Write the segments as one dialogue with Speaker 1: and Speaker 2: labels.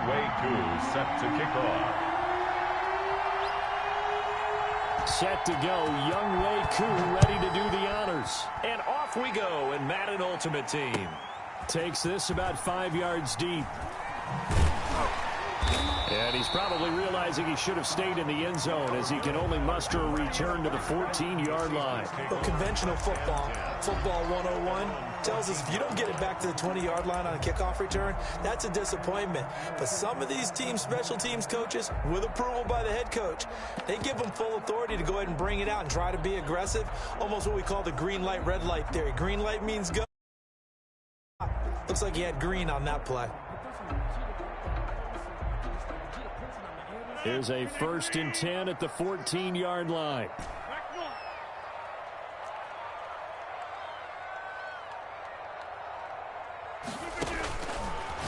Speaker 1: Younghoe Koo set to kick off.
Speaker 2: Set to go, Younghoe Koo ready to do the honors. And off we go in Madden Ultimate Team. Takes this about 5 yards deep. And he's probably realizing he should have stayed in the end zone as he can only muster a return to the 14-yard line.
Speaker 3: But conventional football 101, tells us if you don't get it back to the 20-yard line on a kickoff return, that's a disappointment. But some of these special teams coaches, with approval by the head coach, they give them full authority to go ahead and bring it out and try to be aggressive, almost what we call the green light, red light theory. Green light means go. Looks like he had green on that play.
Speaker 2: Here's a 1st and 10 at the 14-yard line.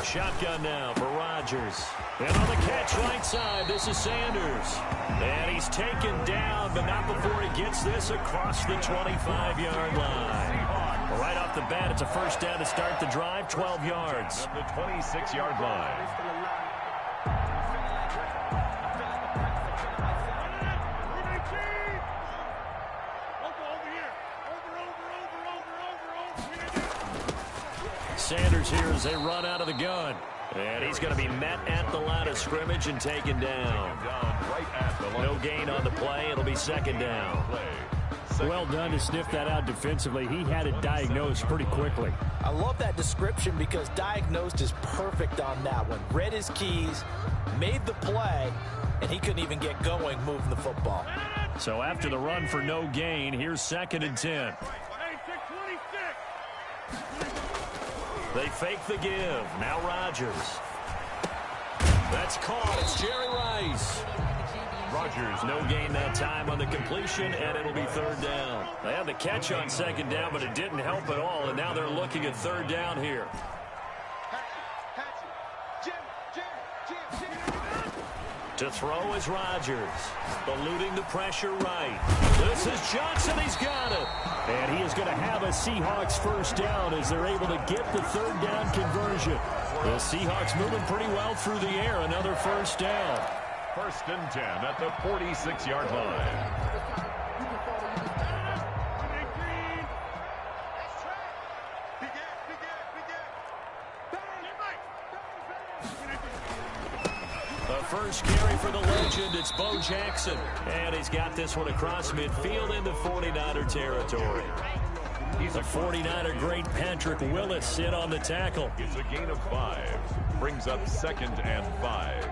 Speaker 2: Shotgun now for Rodgers. And on the catch right side, this is Sanders. And he's taken down, but not before he gets this across the 25-yard line. Right off the bat, it's a 1st down to start the drive, 12 yards.
Speaker 1: At the 26-yard line.
Speaker 2: Sanders here as they run out of the gun. And he's going to be met at the line of scrimmage and taken down. No gain on the play. It'll be 2nd down. Well done to sniff that out defensively. He had it diagnosed pretty quickly.
Speaker 3: I love that description because diagnosed is perfect on that one. Read his keys, made the play, and he couldn't even get going moving the football.
Speaker 2: So after the run for no gain, here's 2nd and 10. They fake the give. Now Rodgers. That's caught. It's Jerry Rice. Rodgers, no gain that time on the completion, and it'll be 3rd down. They had the catch on 2nd down, but it didn't help at all, and now they're looking at 3rd down here. To throw is Rodgers. Eluding the pressure right. This is Johnson. He's got it. And he is going to have a Seahawks 1st down as they're able to get the 3rd down conversion. The Seahawks moving pretty well through the air. Another 1st down.
Speaker 1: 1st and 10 at the 46-yard line.
Speaker 2: First carry for the legend, it's Bo Jackson. And he's got this one across midfield into 49er territory. The 49er great Patrick Willis in on the tackle.
Speaker 1: It's a gain of 5. Brings up 2nd and 5.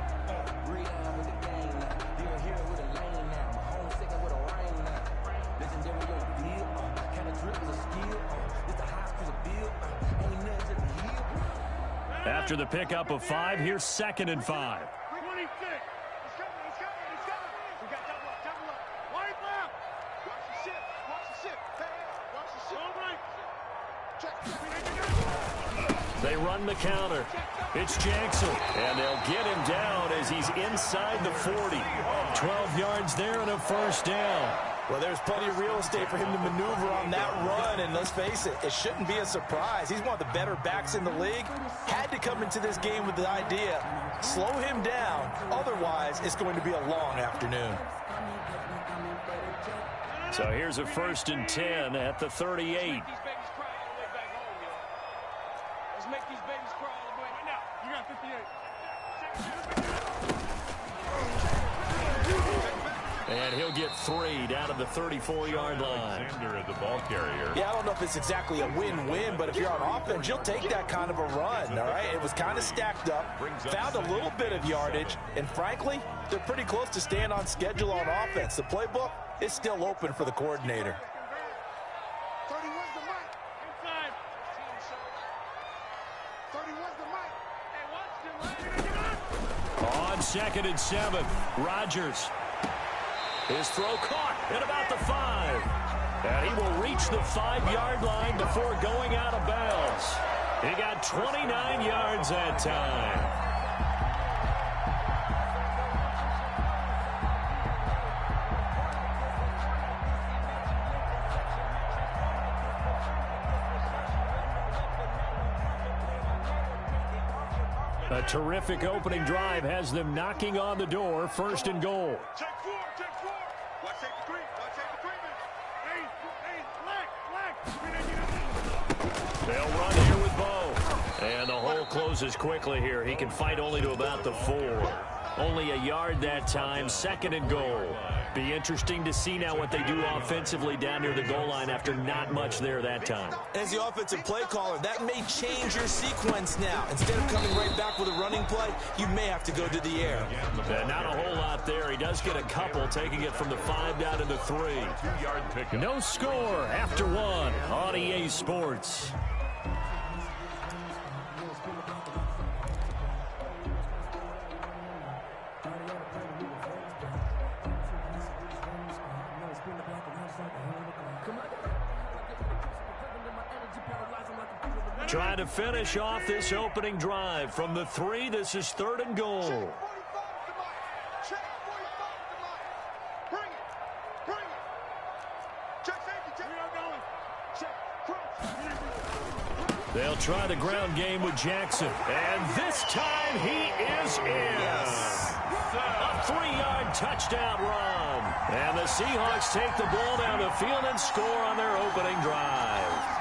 Speaker 2: After the pickup of 5, here's 2nd and 5. They run the counter. It's Jackson. And they'll get him down as he's inside the 40. 12 yards there and a 1st down.
Speaker 3: Well, there's plenty of real estate for him to maneuver on that run, and let's face it, it shouldn't be a surprise. He's one of the better backs in the league. Had to come into this game with the idea, slow him down, otherwise it's going to be a long afternoon.
Speaker 2: So here's a 1st and 10 at the 38.
Speaker 4: Let's make these babies cry all the way right now. You got 58.
Speaker 2: And he'll get 3 down to the 34-yard line.
Speaker 1: Alexander is the ball carrier.
Speaker 3: Yeah, I don't know if it's exactly a win-win, but if you're on offense, you'll take that kind of a run, all right? It was kind of stacked up, found a little bit of yardage, and frankly, they're pretty close to staying on schedule on offense. The playbook is still open for the coordinator.
Speaker 2: On 2nd and 7, Rodgers. His throw caught at about the 5. And he will reach the 5-yard line before going out of bounds. He got 29 yards that time. A terrific opening drive has them knocking on the door, 1st and goal.
Speaker 4: Check 4, check 4. Watch take the 3, watch take the 3 minutes.
Speaker 2: They'll run here with Bo. And the hole closes quickly here. He can fight only to about the 4. Only a yard that time, 2nd and goal. Be interesting to see now what they do offensively down near the goal line after not much there that time.
Speaker 3: As the offensive play caller, that may change your sequence now. Instead of coming right back with a running play, you may have to go to the air.
Speaker 2: And not a whole lot there. He does get a couple, taking it from the 5 down to the 3.
Speaker 1: 2-yard pickup.
Speaker 2: No score after 1 on EA Sports. Trying to finish off this opening drive from the 3. This is 3rd and goal. They'll try the ground game with Jackson. And this time he is in.
Speaker 3: Yes.
Speaker 2: A 3-yard touchdown run. And the Seahawks take the ball down the field and score on their opening drive.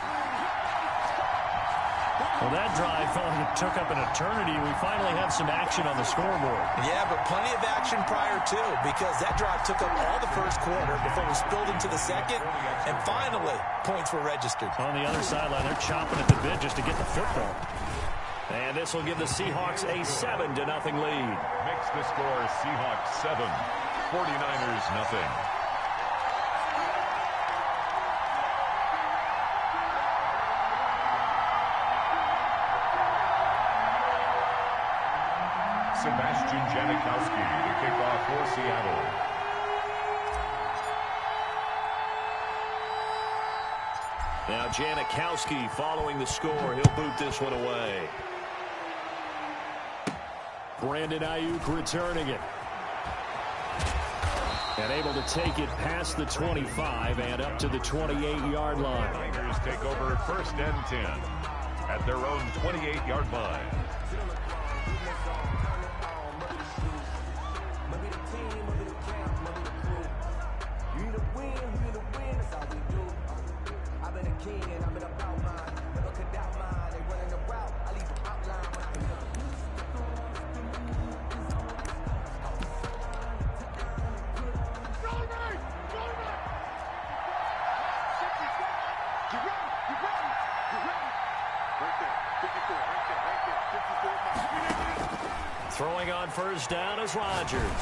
Speaker 2: Well, that drive felt like it took up an eternity. We finally have some action on the scoreboard.
Speaker 3: Yeah, but plenty of action prior to, because that drive took up all the 1st quarter before we spilled into the 2nd, and finally, points were registered.
Speaker 2: On the other sideline, they're chomping at the bit just to get the football. And this will give the Seahawks a 7-0 lead.
Speaker 1: Makes the score Seahawks 7, 49ers nothing. Sebastian Janikowski to kick off for Seattle.
Speaker 2: Now Janikowski following the score. He'll boot this one away. Brandon Ayuk returning it. And able to take it past the 25 and up to the 28-yard line.
Speaker 1: Niners take over 1st and 10 at their own 28-yard line.
Speaker 2: Throwing on 1st down is Rodgers.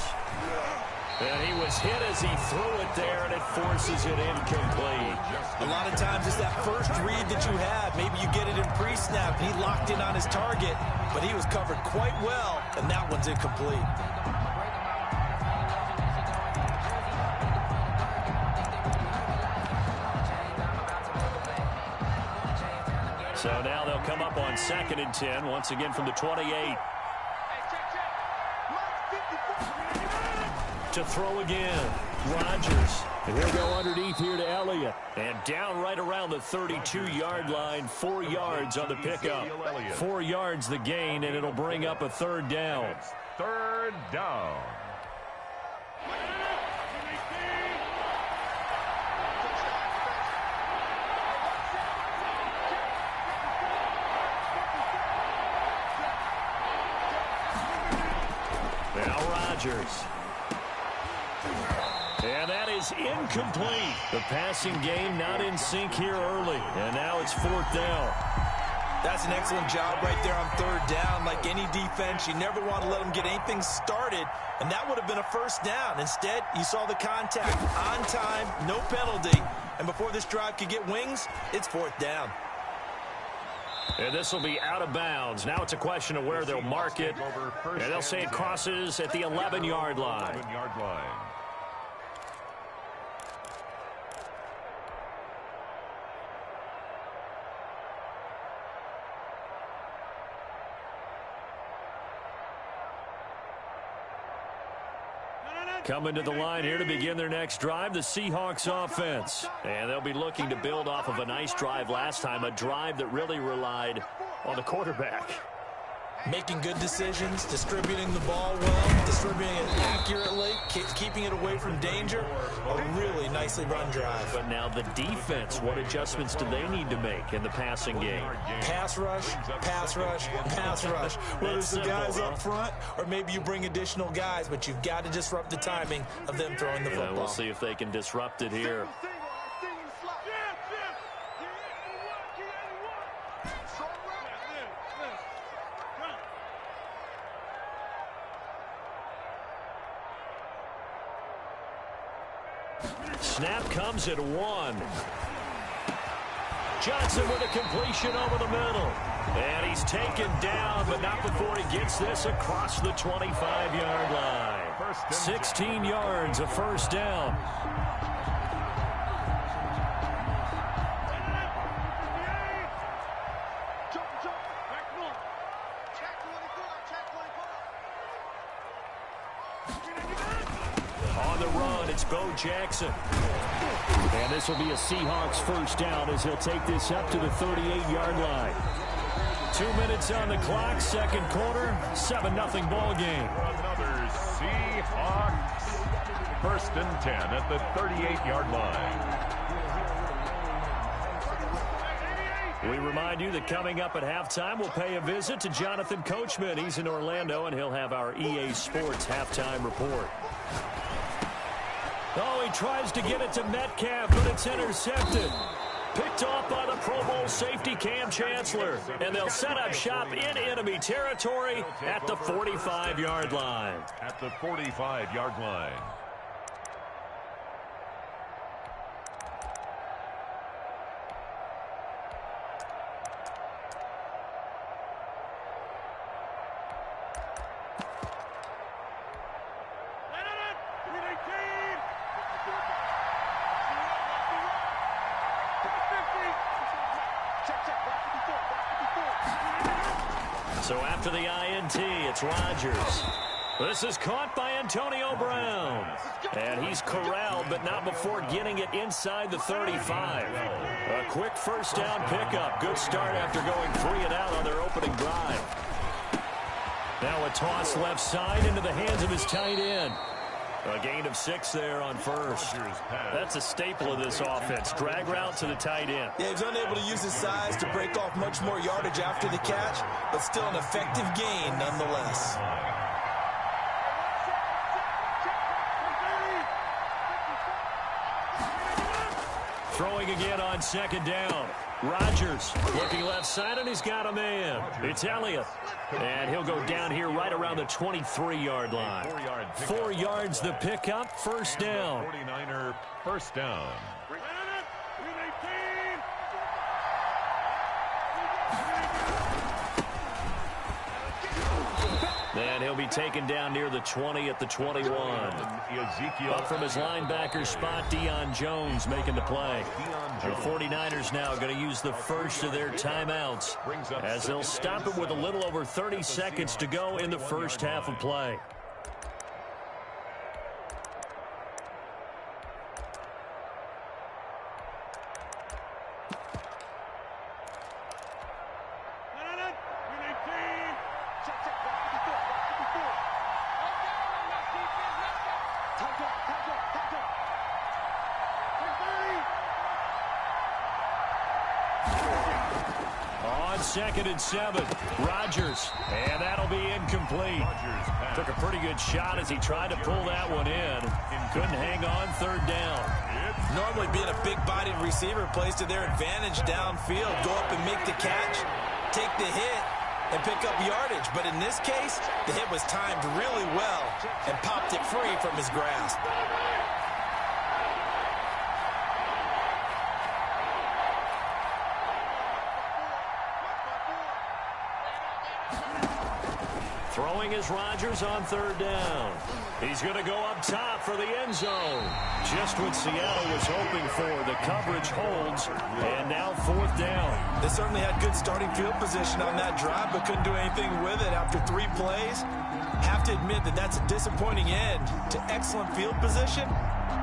Speaker 2: And he was hit as he threw it there, and it forces it incomplete.
Speaker 3: A lot of times it's that first read that you have. Maybe you get it in pre-snap. He locked in on his target, but he was covered quite well, and that one's incomplete.
Speaker 2: So now they'll come up on 2nd and 10, once again from the 28. To throw again. Rodgers. And he'll go underneath here to Elliott. And down right around the 32-yard line. 4 yards on the pickup. 4 yards the gain, and it'll bring up a 3rd down.
Speaker 1: 3rd down.
Speaker 2: Now Rodgers. And that is incomplete. The passing game not in sync here early. And now it's 4th down.
Speaker 3: That's an excellent job right there on 3rd down. Like any defense, you never want to let them get anything started. And that would have been a 1st down. Instead, you saw the contact on time, no penalty. And before this drive could get wings, it's 4th down.
Speaker 2: And this will be out of bounds. Now it's a question of where they'll mark it. And they'll say it crosses at the 11-yard line.
Speaker 1: 11-yard line.
Speaker 2: Coming to the line here to begin their next drive, the Seahawks offense. And they'll be looking to build off of a nice drive last time, a drive that really relied on the quarterback.
Speaker 3: Making good decisions, distributing the ball well, distributing it accurately, keeping it away from danger. A really nicely run drive.
Speaker 2: But now the defense, what adjustments do they need to make in the passing game?
Speaker 3: Pass rush, pass rush, pass rush. Whether it's the guys up front or maybe you bring additional guys, but you've got to disrupt the timing of them throwing the football.
Speaker 2: We'll see if they can disrupt it here. Snap comes at 1. Johnson with a completion over the middle. And he's taken down, but not before he gets this across the 25-yard line. 16 yards, a first down. On the run, it's Bo Jackson. And this will be a Seahawks first down as he'll take this up to the 38-yard line. 2 minutes on the clock, second quarter, 7-0 ball game.
Speaker 1: Another Seahawks first and 10 at the 38-yard line.
Speaker 2: We remind you that coming up at halftime, we'll pay a visit to Jonathan Coachman. He's in Orlando, and he'll have our EA Sports halftime report. Oh, he tries to get it to Metcalf, but it's intercepted. Picked off by the Pro Bowl safety Cam Chancellor. And they'll set up shop in enemy territory at the 45-yard line.
Speaker 1: At the 45-yard line.
Speaker 2: So after the INT, it's Rodgers. This is caught by Antonio Brown. And he's corralled, but not before getting it inside the 35. A quick first down pickup. Good start after going 3 and out on their opening drive. Now a toss left side into the hands of his tight end. A gain of 6 there on first. That's a staple of this offense. Drag route to the tight end.
Speaker 3: Yeah, he's unable to use his size to break off much more yardage after the catch, but still an effective gain nonetheless.
Speaker 2: Throwing again on second down. Rodgers looking left side, and he's got a man. It's Elliott. And he'll go down here right around the 23-yard line. 4 yards the pickup, first down.
Speaker 1: 49er first down.
Speaker 2: And he'll be taken down near the 20 at the 21. Up from his linebacker spot, Deion Jones making the play. The 49ers now going to use the first of their timeouts as they'll stop it with a little over 30 seconds to go in the first half of play. Second and 7. Rodgers. And that'll be incomplete. Took a pretty good shot as he tried to pull that one in. Couldn't hang on, third down.
Speaker 3: Normally being a big-bodied receiver plays to their advantage downfield. Go up and make the catch, take the hit, and pick up yardage. But in this case, the hit was timed really well and popped it free from his grasp.
Speaker 2: Throwing is Rodgers on third down. He's going to go up top for the end zone. Just what Seattle was hoping for. The coverage holds, and now fourth down.
Speaker 3: They certainly had good starting field position on that drive, but couldn't do anything with it after 3 plays. Have to admit that that's a disappointing end to excellent field position.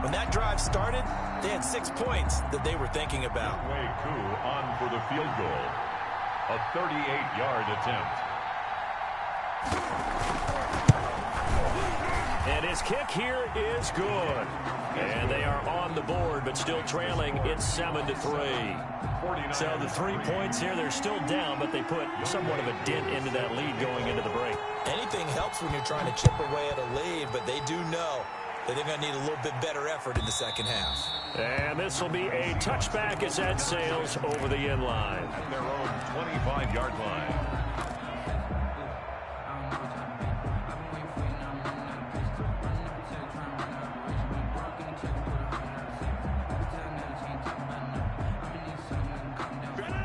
Speaker 3: When that drive started, they had 6 points that they were thinking about.
Speaker 1: Wei Koo on for the field goal. A 38-yard attempt.
Speaker 2: And his kick here is good. And they are on the board, but still trailing. It's 7-3. So the 3 points here, they're still down, but they put somewhat of a dent into that lead going into the break.
Speaker 3: Anything helps when you're trying to chip away at a lead, but they do know that they're going to need a little bit better effort in the second half.
Speaker 2: And this will be a touchback as that sails over the end line.
Speaker 1: At their own 25-yard line.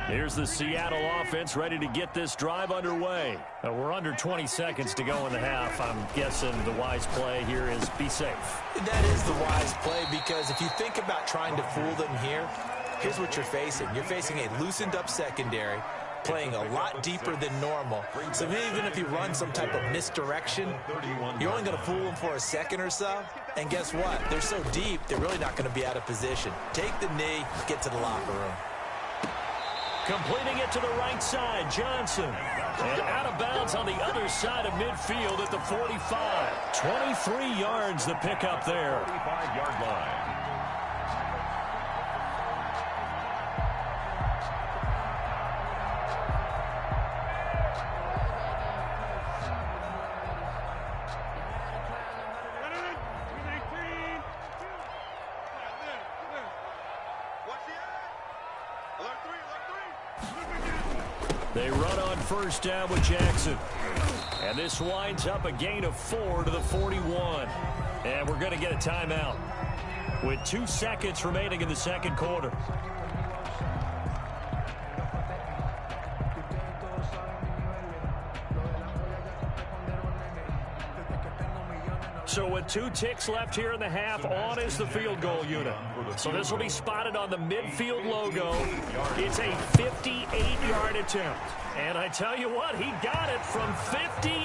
Speaker 2: Here's the Seattle offense ready to get this drive underway. We're under 20 seconds to go in the half. I'm guessing the wise play here is be safe.
Speaker 3: That is the wise play, because if you think about trying to fool them here, here's what you're facing. You're facing a loosened up secondary, playing a lot deeper than normal. So even if you run some type of misdirection, you're only going to fool them for a second or so. And guess what? They're so deep, they're really not going to be out of position. Take the knee, get to the locker room.
Speaker 2: Completing it to the right side, Johnson. And out of bounds on the other side of midfield at the 45. 23 yards the pickup there.
Speaker 1: 45-yard line.
Speaker 2: They run on first down with Jackson. And this winds up a gain of 4 to the 41. And we're going to get a timeout with 2 seconds remaining in the second quarter. So with 2 ticks left here in the half, on is the field goal unit. So this will be spotted on the midfield logo. It's a 58-yard attempt. And I tell you what, he got it from 58.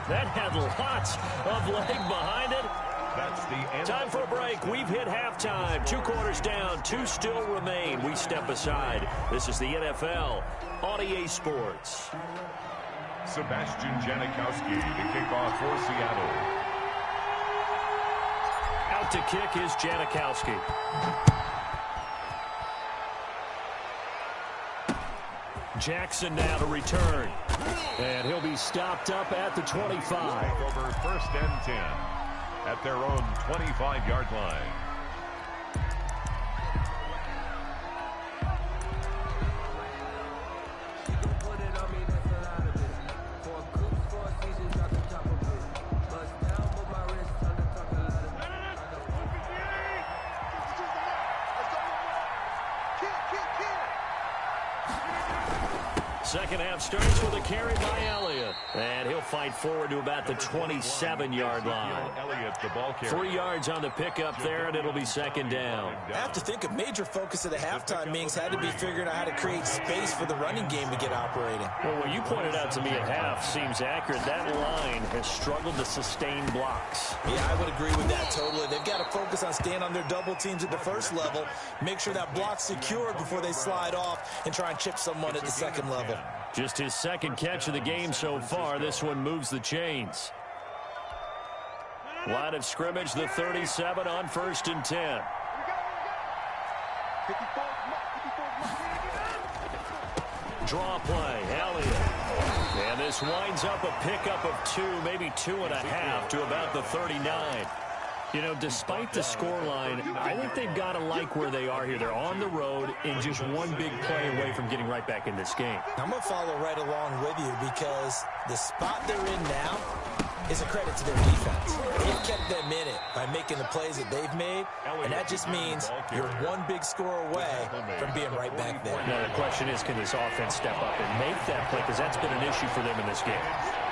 Speaker 2: That had lots of leg behind it.
Speaker 1: That's the end.
Speaker 2: Time for a break. We've hit halftime. 2 quarters down, 2 still remain. We step aside. This is the NFL on EA Sports.
Speaker 1: Sebastian Janikowski to kick off for Seattle.
Speaker 2: Out to kick is Janikowski. Jackson now to return. And he'll be stopped up at the 25.
Speaker 1: Over 1st and 10 at their own 25-yard line.
Speaker 2: Second half starts with a carry by Elliott. And he'll fight forward to about the 27-yard line.
Speaker 1: Elliott, the ball carrier.
Speaker 2: 3 yards on the pickup there, and it'll be second down.
Speaker 3: I have to think a major focus of the halftime meetings had to be figuring out how to create space for the running game to get operating.
Speaker 2: Well, what you pointed out to me at half seems accurate. That line has struggled to sustain blocks.
Speaker 3: Yeah, I would agree with that totally. They've got to focus on staying on their double teams at the first level, make sure that block's secured before they slide off and try and chip someone at the second level.
Speaker 2: Just his second catch of the game so far. This one moves the chains. Line of scrimmage, the 37 on 1st and 10. Draw play, Elliott. And this winds up a pickup of 2, maybe 2.5 to about the 39. You know, despite the scoreline, I think they've got to like where they are here. They're on the road and just one big play away from getting right back in this game.
Speaker 3: I'm going to follow right along with you because the spot they're in now is a credit to their defense. They've kept them in it by making the plays that they've made, and that just means you're one big score away from being right back there.
Speaker 2: Now, the question is, can this offense step up and make that play? Because that's been an issue for them in this game.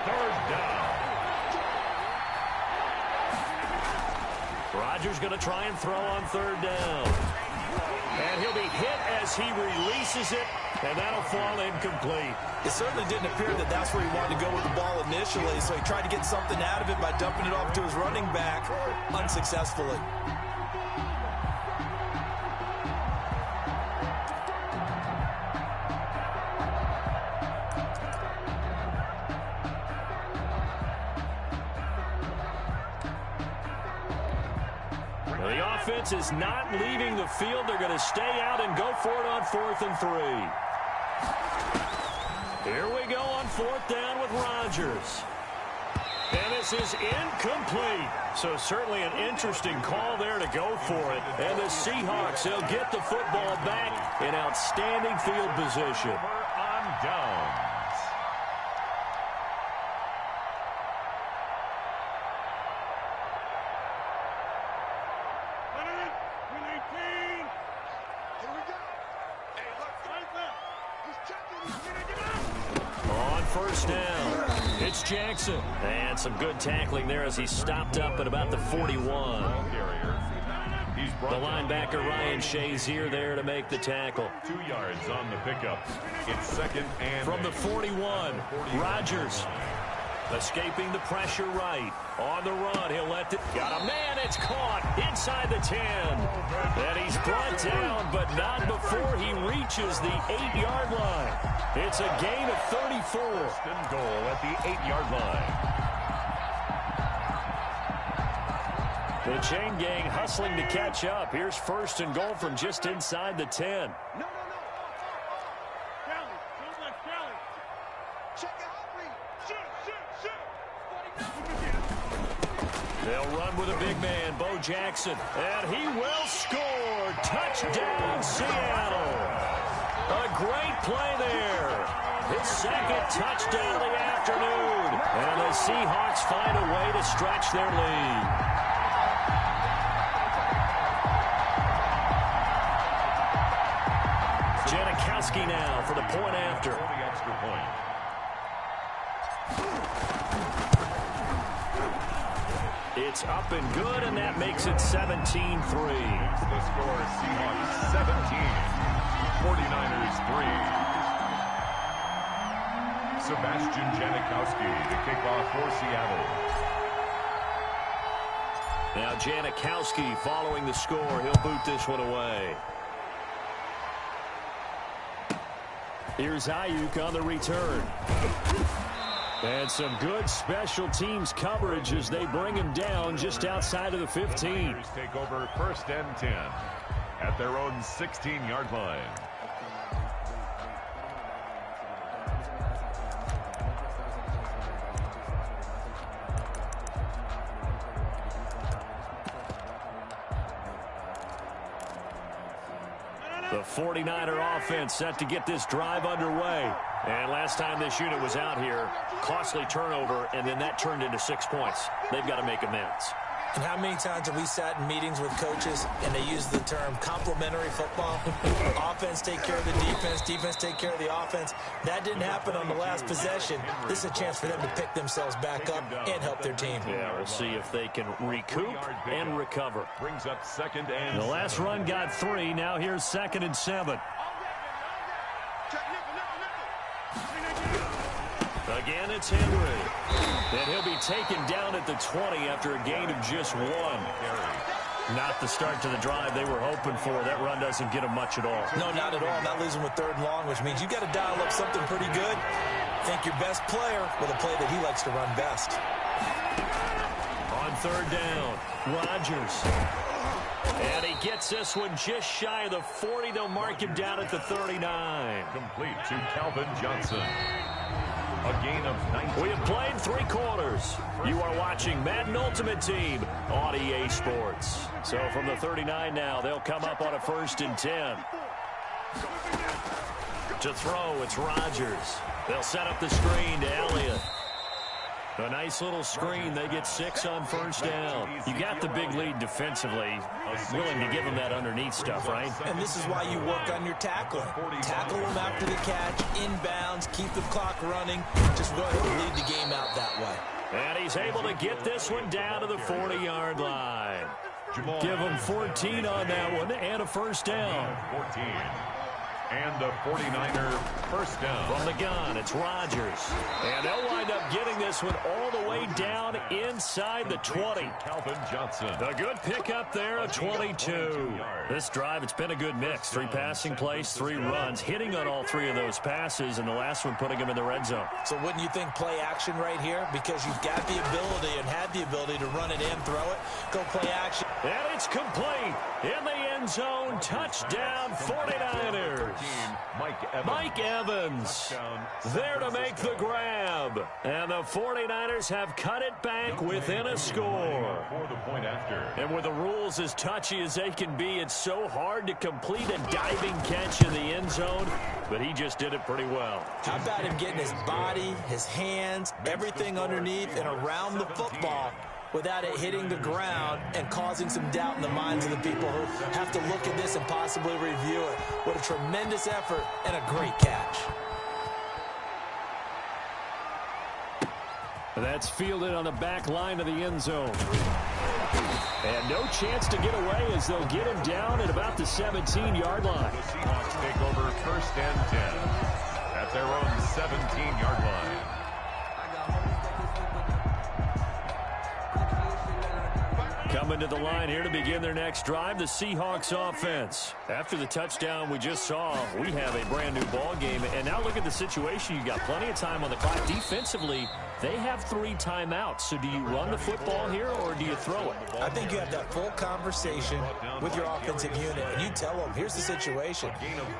Speaker 1: 3rd down.
Speaker 2: Rodgers going to try and throw on 3rd down. And he'll be hit as he releases it, and that'll fall incomplete.
Speaker 3: It certainly didn't appear that that's where he wanted to go with the ball initially, so he tried to get something out of it by dumping it off to his running back unsuccessfully.
Speaker 2: The offense is not leaving the field. They're going to stay out and go for it on 4th and 3. Here we go on 4th down with Rodgers. And this is incomplete. So certainly an interesting call there to go for it. And the Seahawks, they'll get the football back in outstanding field position.
Speaker 1: On downs.
Speaker 2: On 1st down, it's Jackson. And some good tackling there as he stopped up at about the 41. The linebacker Ryan Shazier there to make the tackle.
Speaker 1: 2 yards on the pickup. It's 2nd and
Speaker 2: from the 41. Rodgers escaping the pressure right. On the run, he'll let it. Got a man, it's caught inside the 10. And he's brought down, but not before he reaches the 8-yard line. It's a gain of 34.
Speaker 1: And goal at the 8-yard line.
Speaker 2: The chain gang hustling to catch up. Here's 1st and goal from just inside the 10. They'll run with a big man, Bo Jackson, and he will score. Touchdown, Seattle. A great play there. His 2nd touchdown of the afternoon. And the Seahawks find a way to stretch their lead. Janikowski now for the point after.
Speaker 1: The extra point.
Speaker 2: It's up and good, and that makes it 17-3.
Speaker 1: The score, Seahawks 17, 49ers 3. Sebastian Janikowski to kick off for Seattle.
Speaker 2: Now Janikowski following the score. He'll boot this one away. Here's Ayuk on the return. And some good special teams coverage as they bring him down just outside of the 15.
Speaker 1: Take over 1st and 10 at their own 16-yard line.
Speaker 2: The 49er offense set to get this drive underway. And last time this unit was out here, costly turnover, and then that turned into 6 points. They've got to make amends.
Speaker 3: And how many times have we sat in meetings with coaches and they use the term complementary football? Offense take care of the defense, defense take care of the offense. That didn't happen on the last possession. This is a chance for them to pick themselves back up and help their team.
Speaker 2: Yeah, we'll see if they can recoup and recover.
Speaker 1: Brings up 2nd and
Speaker 2: the last run got 3. Now here's 2nd and 7. Again, it's Henry. And he'll be taken down at the 20 after a gain of just 1. Not the start to the drive they were hoping for. That run doesn't get them much at all.
Speaker 3: No, not at all. Not losing with 3rd and long, which means you got to dial up something pretty good. Think your best player with a play that he likes to run best.
Speaker 2: On 3rd down, Rodgers. And he gets this one just shy of the 40. They'll mark him down at the 39.
Speaker 1: Complete to Calvin Johnson. A gain of 19.
Speaker 2: We have played 3 quarters. You are watching Madden Ultimate Team on EA Sports. So from the 39 now, they'll come up on a 1st and 10. To throw, it's Rodgers. They'll set up the screen to Elliott. A nice little screen. They get 6 on 1st down. You got the big lead defensively. Willing to give them that underneath stuff, right?
Speaker 3: And this is why you work on your tackling. Tackle them after the catch, inbounds, keep the clock running. Just go ahead and lead the game out that way.
Speaker 2: And he's able to get this one down to the 40-yard line. Give him 14 on that one and a 1st down.
Speaker 1: 14. And a 49er first down.
Speaker 2: From the gun, it's Rodgers. And they'll wind up getting this one all the way down inside the 20.
Speaker 1: Calvin Johnson.
Speaker 2: A good pickup there, a 22. This drive, it's been a good mix. 3 passing plays, 3 runs, hitting on all 3 of those passes, and the last one putting him in the red zone.
Speaker 3: So wouldn't you think play action right here? Because you've got the ability and had the ability to run it in, throw it, go play action.
Speaker 2: And it's complete. In the end zone, touchdown 49ers. Mike Evans there to make the grab. And the 49ers have cut it back within a score. And with the rules as touchy as they can be, it's so hard to complete a diving catch in the end zone, but he just did it pretty well.
Speaker 3: How about him getting his body, his hands, everything underneath and around the football without it hitting the ground and causing some doubt in the minds of the people who have to look at this and possibly review it. What a tremendous effort and a great catch.
Speaker 2: That's fielded on the back line of the end zone. And no chance to get away as they'll get him down at about the 17-yard line.
Speaker 1: The Seahawks take over first and 10 at their own 17-yard line.
Speaker 2: Coming to the line here to begin their next drive, the Seahawks offense. After the touchdown we just saw, we have a brand new ball game. And now look at the situation. You got plenty of time on the clock. Defensively, they have 3 timeouts. So do you run the football here or do you throw it?
Speaker 3: I think you have that full conversation with your offensive unit, and you tell them, here's the situation.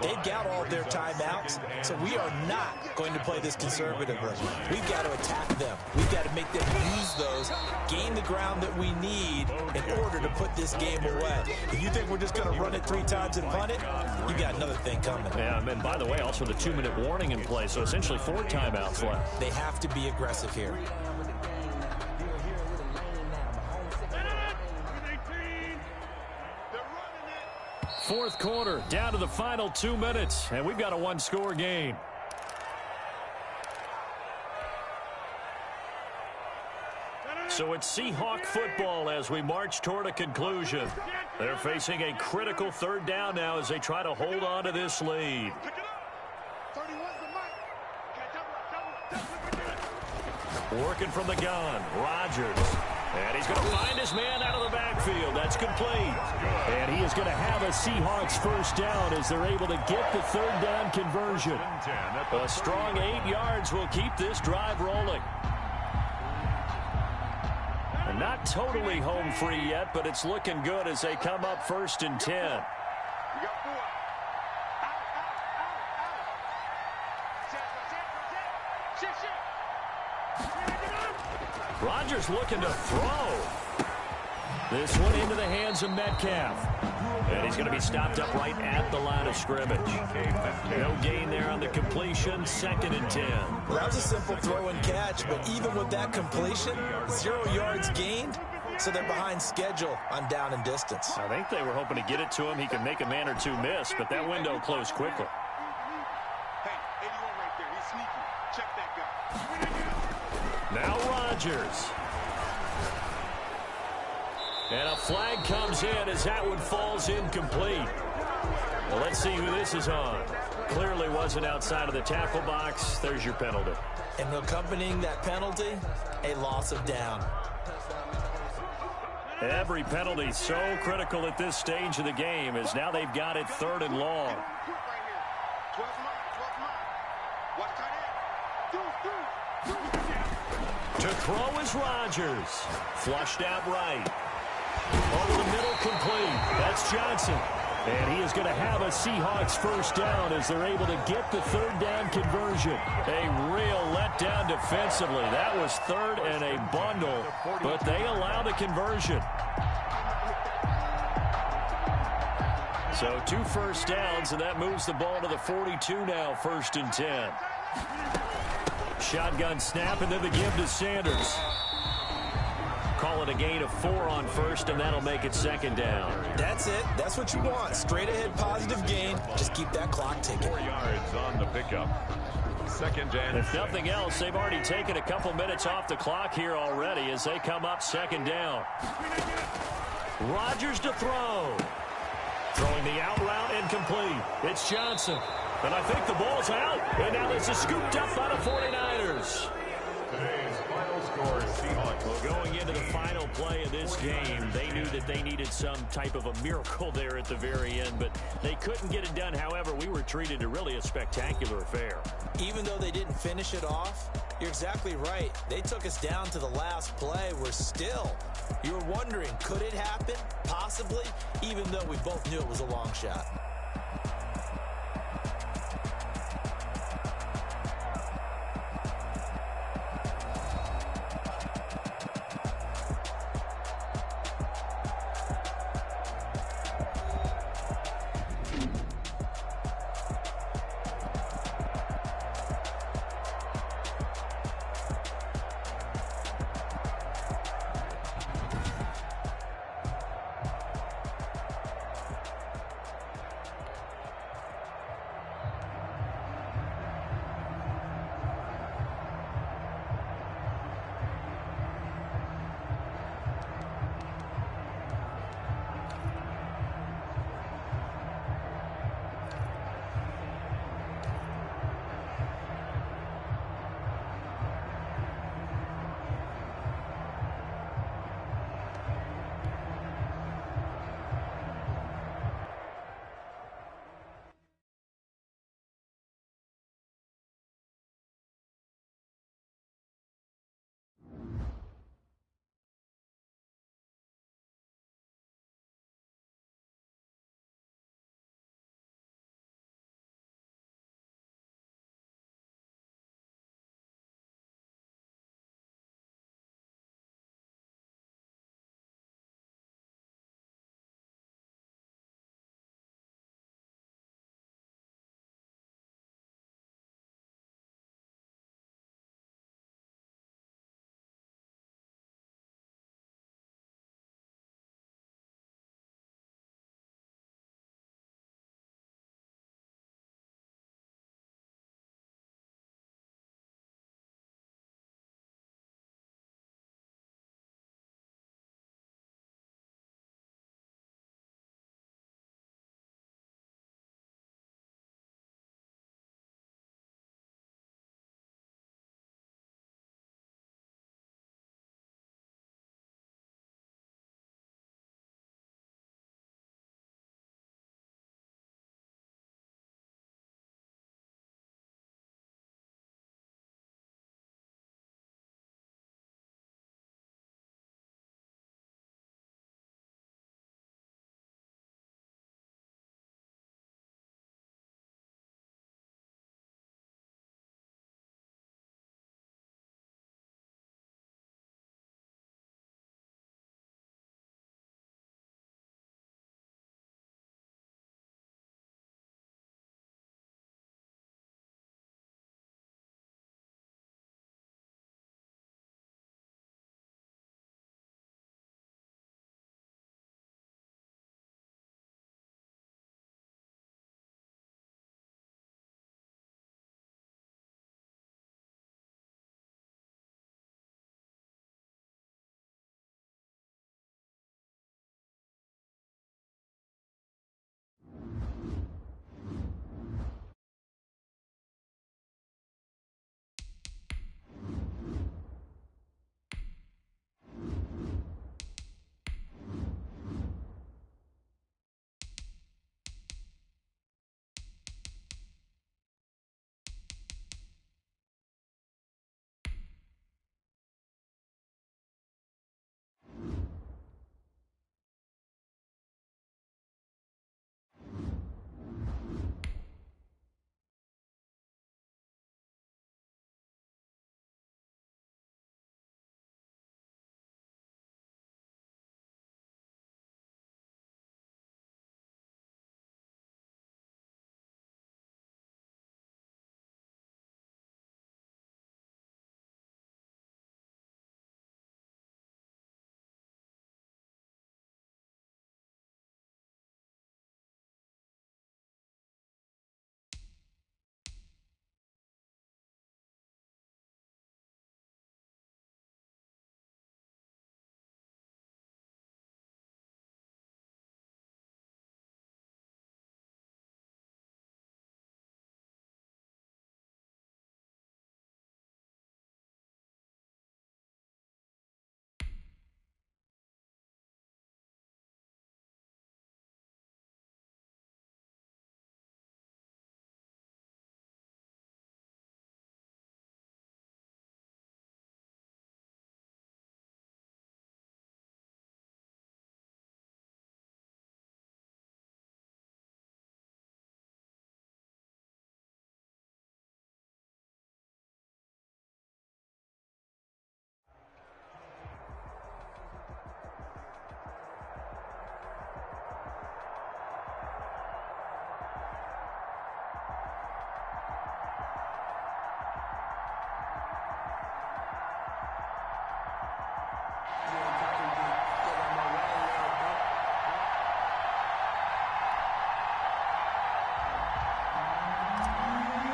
Speaker 3: They've got all their timeouts, so we are not going to play this conservatively. We've got to attack them. We've got to make them use those, gain the ground that we need in order to put this game away. If you think we're just going to run it 3 times and punt it, you got another thing coming.
Speaker 2: Yeah, and by the way, also the 2-minute warning in play, so essentially 4 timeouts left.
Speaker 3: They have to be aggressive here.
Speaker 2: Fourth quarter, down to the final 2 minutes, and we've got a 1-score game. So it's Seahawk football as we march toward a conclusion. They're facing a critical 3rd down now as they try to hold on to this lead. Working from the gun, Rodgers. And he's going to find his man out of the backfield. That's complete. And he is going to have a Seahawks first down as they're able to get the 3rd down conversion. A strong 8 yards will keep this drive rolling. And not totally home free yet, but it's looking good as they come up 1st and 10. Rodgers looking to throw. This one into the hands of Metcalf. And he's going to be stopped up right at the line of scrimmage. No gain there on the completion. 2nd and 10.
Speaker 3: Well, that was a simple throw and catch, but even with that completion, 0 yards gained, so they're behind schedule on down and distance.
Speaker 2: I think they were hoping to get it to him. He could make a man or 2 miss, but that window closed quickly.
Speaker 4: Hey, 81 right there. He's sneaky. Check that guy.
Speaker 2: Now Rodgers. And a flag comes in as that one falls incomplete. Well, let's see who this is on. Clearly wasn't outside of the tackle box. There's your penalty.
Speaker 3: And accompanying that penalty, a loss of down.
Speaker 2: Every penalty so critical at this stage of the game as now they've got it 3rd and long. To throw is Rodgers. Flushed out right. Over the middle, complete. That's Johnson. And he is going to have a Seahawks first down as they're able to get the 3rd down conversion. A real letdown defensively. That was 3rd and a bundle, but they allow the conversion. So 2 first downs, and that moves the ball to the 42 now, 1st and 10. Shotgun snap, and then the give to Sanders. Call it a gain of 4 on 1st, and that'll make it 2nd down.
Speaker 3: That's it. That's what you want. Straight ahead positive gain. Just keep that clock ticking.
Speaker 1: 4 yards on the pickup. 2nd and
Speaker 2: If nothing else, they've already taken a couple minutes off the clock here already as they come up 2nd down. Rodgers to throw. Throwing the out route incomplete. It's Johnson. And I think the ball's out. And now this is scooped up by the 49ers.
Speaker 1: Today's final score, Seahawks.
Speaker 2: Well, going into the final play of this game, they knew that they needed some type of a miracle there at the very end, but they couldn't get it done. However, we were treated to really a spectacular affair.
Speaker 3: Even though they didn't finish it off, you're exactly right. They took us down to the last play. You were wondering, could it happen? Possibly, even though we both knew it was a long shot.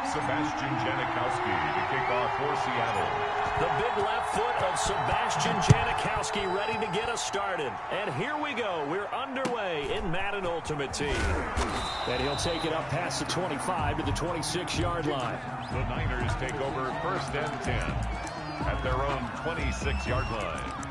Speaker 1: Sebastian Janikowski to kick off for Seattle.
Speaker 2: The big left foot of Sebastian Janikowski ready to get us started. And here we go. We're underway in Madden Ultimate Team.
Speaker 5: And he'll take it up past the 25 to the 26-yard line.
Speaker 1: The Niners take over 1st and 10 at their own 26-yard line.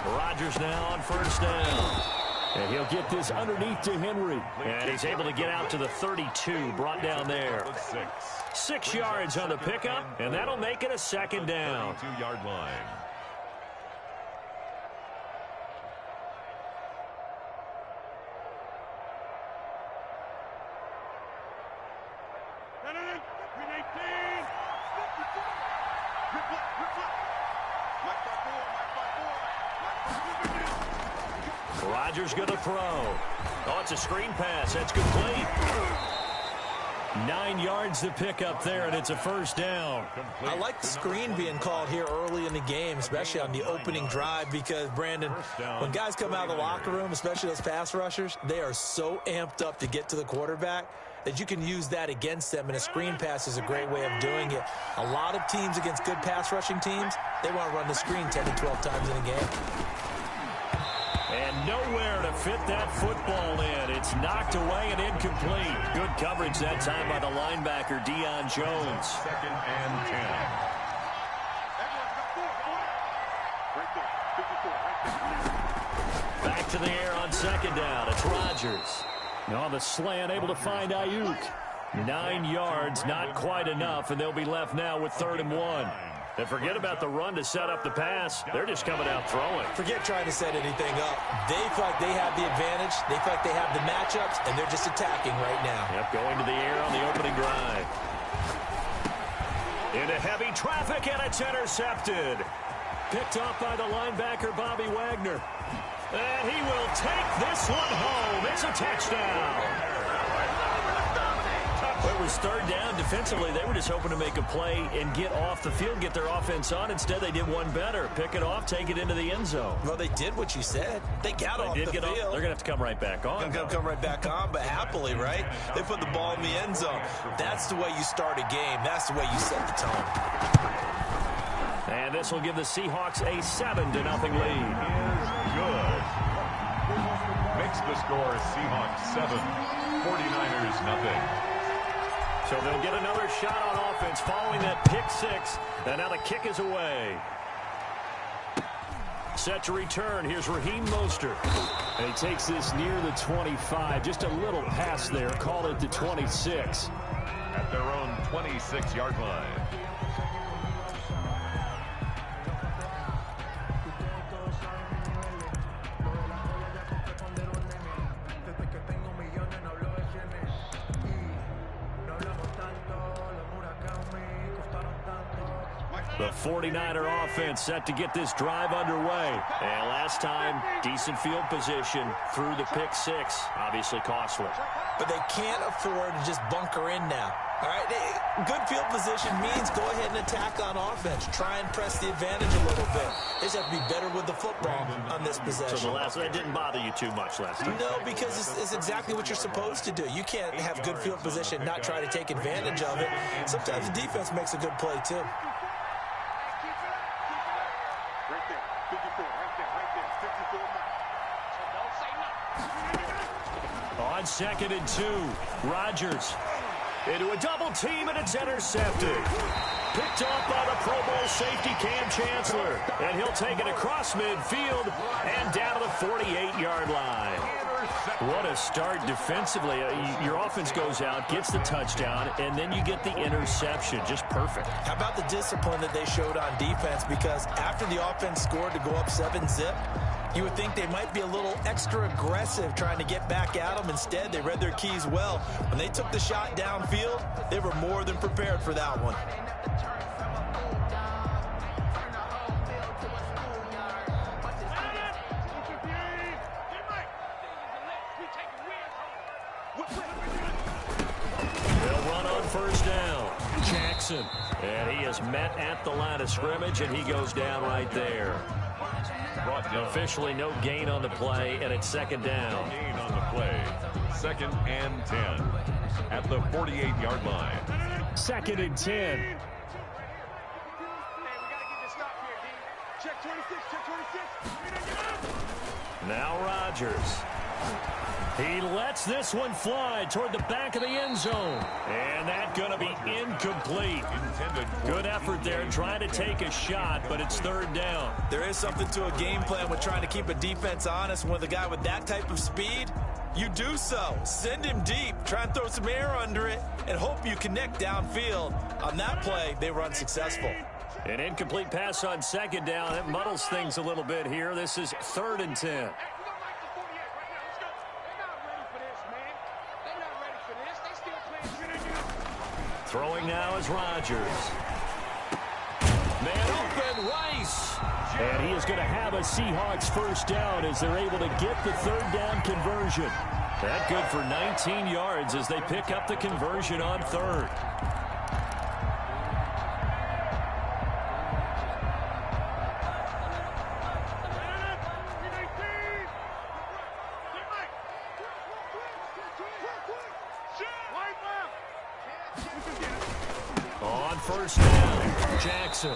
Speaker 2: Rodgers now on 1st down.
Speaker 5: And he'll get this underneath to Henry.
Speaker 2: And he's able to get out to the 32, brought down there. 6 yards on the pickup, and that'll make it a 2nd down.
Speaker 1: 32-yard line.
Speaker 2: Rodgers going to throw. Oh, it's a screen pass. That's complete. 9 yards to pick up there, and it's a 1st down.
Speaker 3: I like the screen being called here early in the game, especially on the opening drive, because, Brandon, when guys come out of the locker room, especially those pass rushers, they are so amped up to get to the quarterback that you can use that against them, and a screen pass is a great way of doing it. A lot of teams against good pass rushing teams, they want to run the screen 10 to 12 times in a game.
Speaker 2: And nowhere to fit that football in. It's knocked away and incomplete. Good coverage that time by the linebacker, Deion Jones.
Speaker 1: 2nd and 10.
Speaker 2: Back to the air on 2nd down. It's Rodgers.
Speaker 5: On the slant, able to find Ayuk.
Speaker 2: 9 yards, not quite enough, and they'll be left now with 3rd and 1. And forget about the run to set up the pass. They're just coming out throwing.
Speaker 3: Forget trying to set anything up. They feel like they have the advantage. They feel like they have the matchups, and they're just attacking right now.
Speaker 2: Yep, going to the air on the opening drive. Into heavy traffic, and it's intercepted. Picked off by the linebacker, Bobby Wagner. And he will take this one home. It's a touchdown. It was 3rd down. Defensively, they were just hoping to make a play and get off the field, get their offense on. Instead, they did one better. Pick it off, take it into the end zone.
Speaker 3: Well, they did what you said. They got off the field.
Speaker 2: They're going to have to come right back on.
Speaker 3: They're going to come right back on, but happily, right? They put the ball in the end zone. That's the way you start a game. That's the way you set the tone.
Speaker 2: And this will give the Seahawks a 7-0 lead.
Speaker 1: Good. Makes the score Seahawks 7, 49ers nothing.
Speaker 2: So they'll get another shot on offense following that pick 6. And now the kick is away. Set to return. Here's Raheem Mostert.
Speaker 5: And he takes this near the 25. Just a little pass there. Call it the 26.
Speaker 1: At their own 26-yard line.
Speaker 2: The 49er offense set to get this drive underway. And last time, decent field position through the pick 6. Obviously costly.
Speaker 3: But they can't afford to just bunker in now. All right, good field position means go ahead and attack on offense. Try and press the advantage a little bit. They just have to be better with the football on this possession.
Speaker 2: So that didn't bother you too much last time?
Speaker 3: No, because it's exactly what you're supposed to do. You can't have good field position, not try to take advantage of it. Sometimes the defense makes a good play, too.
Speaker 2: On 2nd and 2, Rodgers into a double team, and it's intercepted. Picked off by the Pro Bowl safety Cam Chancellor. And he'll take it across midfield and down to the 48-yard line. What a start defensively. Your offense goes out, gets the touchdown, and then you get the interception. Just perfect.
Speaker 3: How about the discipline that they showed on defense? Because after the offense scored to go up 7-zip, you would think they might be a little extra aggressive trying to get back at them. Instead, they read their keys well. When they took the shot downfield, they were more than prepared for that one.
Speaker 2: They'll run on first down. Jackson. And he is met at the line of scrimmage, and he goes down right there. Officially no gain on the play, and it's second down.
Speaker 1: Gain on the play. 2nd and 10 at the 48-yard line.
Speaker 5: 2nd and 10.
Speaker 2: Now Rodgers. He lets this one fly toward the back of the end zone. And that's going to be incomplete. Good effort there trying to take a shot, but it's 3rd down.
Speaker 3: There is something to a game plan with trying to keep a defense honest. With a guy with that type of speed, you do so. Send him deep. Try and throw some air under it and hope you connect downfield. On that play, they were unsuccessful.
Speaker 2: An incomplete pass on 2nd down. It muddles things a little bit here. This is 3rd and 10. Throwing now is Rodgers. Man open, Rice.
Speaker 5: And he is going to have a Seahawks first down as they're able to get the 3rd down conversion.
Speaker 2: That good for 19 yards as they pick up the conversion on 3rd. On first down, Jackson.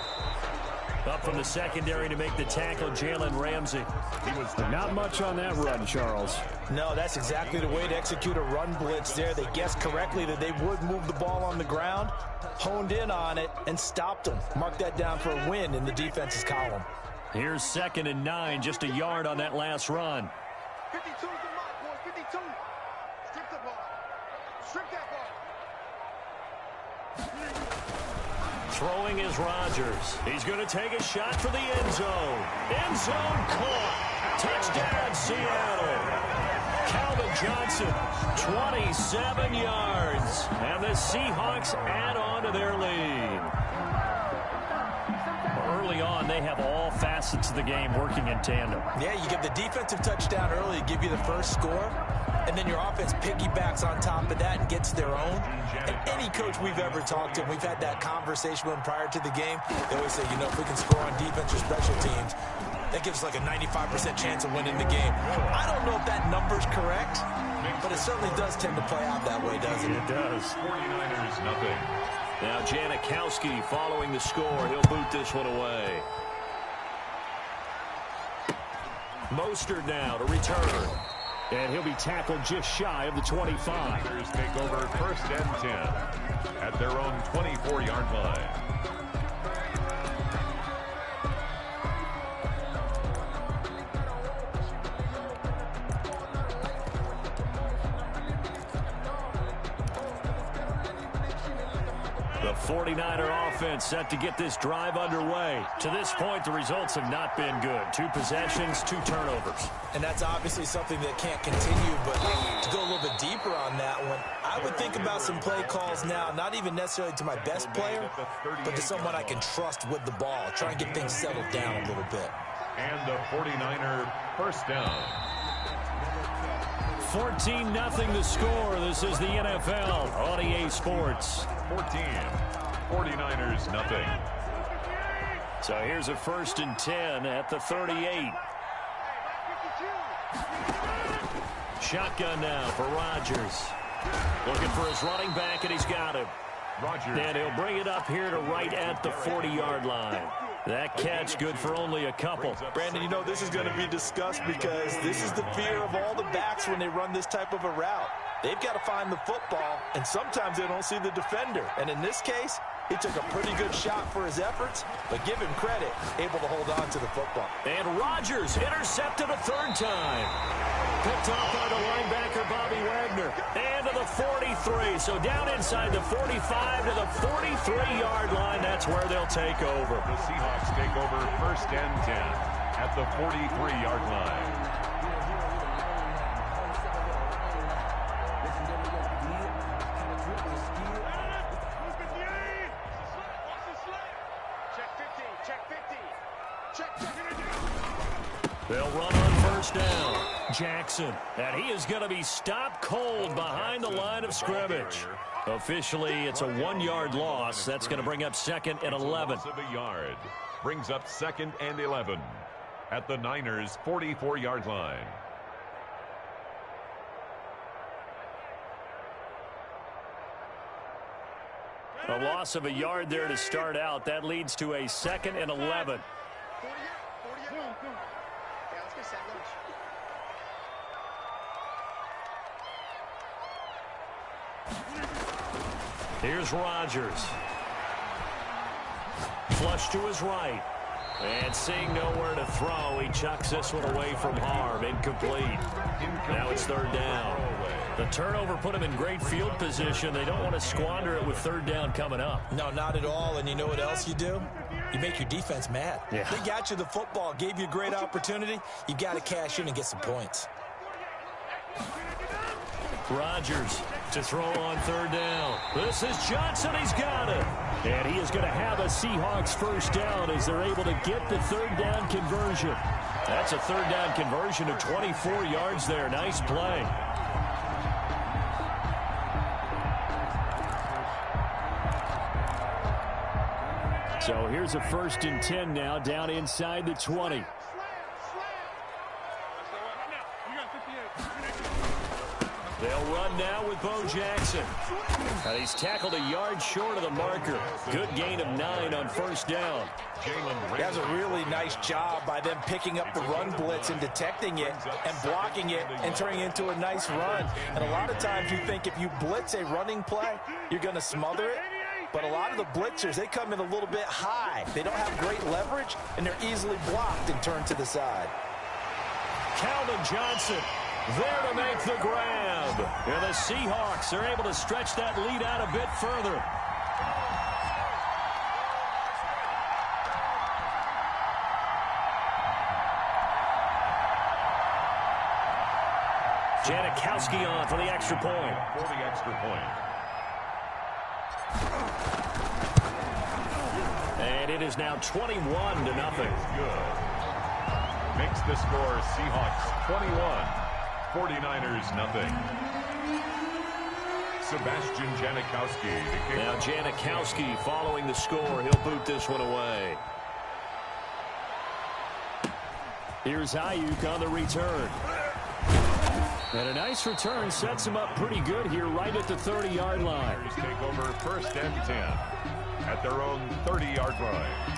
Speaker 2: Up from the secondary to make the tackle, Jalen Ramsey.
Speaker 5: Not much on that run, Charles.
Speaker 3: No, that's exactly the way to execute a run blitz there. They guessed correctly that they would move the ball on the ground, honed in on it, and stopped them. Mark that down for a win in the defense's column.
Speaker 2: Here's 2nd and 9, just a yard on that last run.
Speaker 4: 52 is the mark, boys. 52. Strip the ball. Strip that ball.
Speaker 2: Throwing is Rodgers. He's going to take a shot for the end zone. End zone caught. Touchdown, Seattle. Calvin Johnson, 27 yards. And the Seahawks add on to their lead. Early on, they have all facets of the game working in tandem.
Speaker 3: Yeah, you give the defensive touchdown early, give you the first score, and then your offense piggybacks on top of that and gets their own. And any coach we've ever talked to, we've had that conversation with them prior to the game, they always say, you know, if we can score on defense or special teams, that gives us like a 95% chance of winning the game. I don't know if that number's correct, but it certainly does tend to play out that way, doesn't it?
Speaker 2: It does.
Speaker 1: 49ers, nothing.
Speaker 2: Now Janikowski following the score. He'll boot this one away. Mostert now to return.
Speaker 5: And he'll be tackled just shy of the 25.
Speaker 1: Niners take over 1st and 10 at their own 24-yard line.
Speaker 2: The 49er offense set to get this drive underway. To this point, the results have not been good. 2 possessions, 2 turnovers.
Speaker 3: And that's obviously something that can't continue, but to go a little bit deeper on that one, I would think about some play calls now, not even necessarily to my best player, but to someone I can trust with the ball. Try and get things settled down a little bit.
Speaker 1: And the 49er first down.
Speaker 2: 14-0 the score. This is the NFL on EA Sports.
Speaker 1: 14. 49ers, nothing.
Speaker 2: So here's a 1st and 10 at the 38. Shotgun now for Rodgers. Looking for his running back, and he's got him.
Speaker 1: Rodgers.
Speaker 2: And he'll bring it up here to right at the 40-yard line. That catch good for only a couple.
Speaker 3: Brandon, you know, this is going to be discussed because this is the fear of all the backs when they run this type of a route. They've got to find the football, and sometimes they don't see the defender. And in this case, he took a pretty good shot for his efforts, but give him credit, able to hold on to the football.
Speaker 2: And Rodgers intercepted a 3rd time. picked off by the linebacker, Bobby Wagner. And to the 43. So down inside the 45 to the 43-yard line. That's where they'll take over.
Speaker 1: The Seahawks take over 1st and 10 at the 43-yard line.
Speaker 2: They'll run on 1st down. Jackson, and he is going to be stopped cold behind the line of scrimmage. Officially, it's a 1-yard loss. That's going to bring up 2nd and 11.
Speaker 1: Loss of a yard brings up 2nd and 11 at the Niners' 44-yard line.
Speaker 2: A loss of a yard there to start out. That leads to a 2nd and 11. Here's Rodgers. Flush to his right. And seeing nowhere to throw, he chucks this one away from harm. Incomplete. Now it's 3rd down. The turnover put him in great field position. They don't want to squander it with 3rd down coming up.
Speaker 3: No, not at all. And you know what else you do? You make your defense mad.
Speaker 2: Yeah.
Speaker 3: They got you the football, gave you a great opportunity. You got to cash in and get some points.
Speaker 2: Rodgers to throw on 3rd down. This is Johnson. He's got it. And he is going to have a Seahawks 1st down as they're able to get the 3rd down conversion. That's a 3rd down conversion of 24 yards there. Nice play. So here's a 1st and 10 now down inside the 20. They'll run now with Bo Jackson. And he's tackled a yard short of the marker. Good gain of 9 on 1st down.
Speaker 3: That's a really nice job by them picking up the run blitz and detecting it and blocking it and turning it into a nice run. And a lot of times you think if you blitz a running play, you're going to smother it. But a lot of the blitzers, they come in a little bit high. They don't have great leverage, and they're easily blocked and turned to the side.
Speaker 2: Calvin Johnson there to make the grab. And the Seahawks are able to stretch that lead out a bit further. Janikowski on for the extra point.
Speaker 1: For the extra point.
Speaker 2: And it is now 21-0.
Speaker 1: Good. Makes the score Seahawks 21. 49ers nothing. Sebastian Janikowski.
Speaker 2: Now Janikowski following the score. He'll boot this one away. Here's Ayuk on the return. And a nice return sets him up pretty good here right at the 30-yard line.
Speaker 1: Take over 1st and 10 at their own 30-yard line.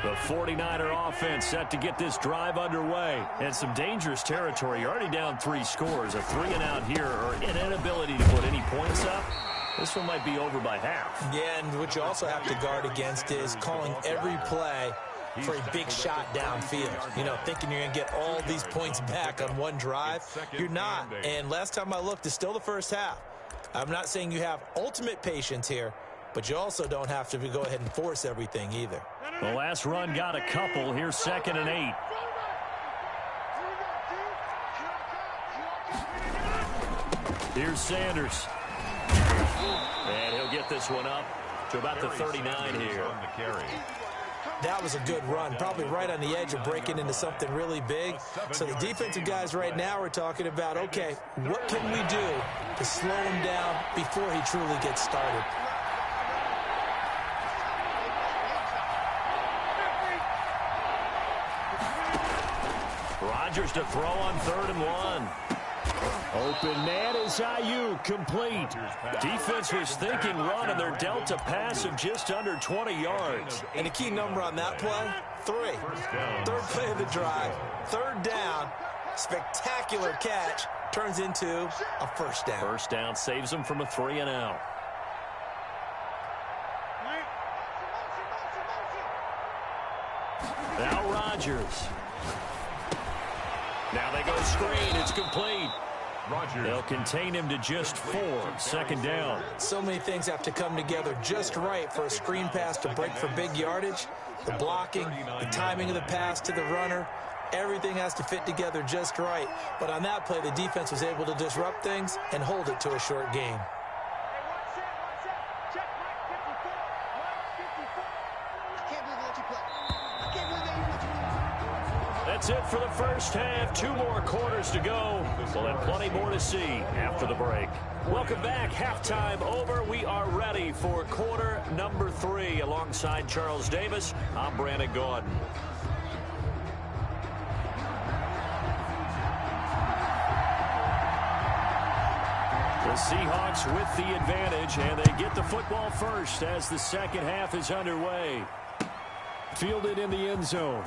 Speaker 2: The 49er offense set to get this drive underway. And some dangerous territory. You're already down 3 scores. A 3-and-out here or an inability to put any points up. This one might be over by half.
Speaker 3: Yeah, and what you also have to guard against is calling every play for a big shot downfield. You know, thinking you're going to get all these points back on one drive. You're not. And last time I looked, it's still the first half. I'm not saying you have ultimate patience here, but you also don't have to go ahead and force everything either.
Speaker 2: The last run got a couple. Here's 2nd and 8. Here's Sanders. And he'll get this one up to about the 39 here.
Speaker 3: That was a good run, probably right on the edge of breaking into something really big. So the defensive guys right now are talking about, okay, what can we do to slow him down before he truly gets started?
Speaker 2: Rodgers to throw on 3rd and 1. Open man is Ayuk, complete. Defense was thinking run, and they're dealt a pass of just under 20 yards.
Speaker 3: And the key number on that play, 3. 3rd play of the drive. 3rd down, spectacular catch, turns into a 1st down.
Speaker 2: 1st down saves them from a 3-and-out. Now Rodgers. Now they go screen. It's complete.
Speaker 1: Rodgers.
Speaker 2: They'll contain him to just 4. Second down.
Speaker 3: So many things have to come together just right for a screen pass to break for big yardage. The blocking, the timing of the pass to the runner, everything has to fit together just right. But on that play, the defense was able to disrupt things and hold it to a short game.
Speaker 2: That's it for the first half. 2 more quarters to go. We'll have plenty more to see after the break. Welcome back. Halftime over. We are ready for quarter number 3. Alongside Charles Davis, I'm Brandon Gordon. The Seahawks with the advantage, and they get the football first as the second half is underway. Fielded in the end zone.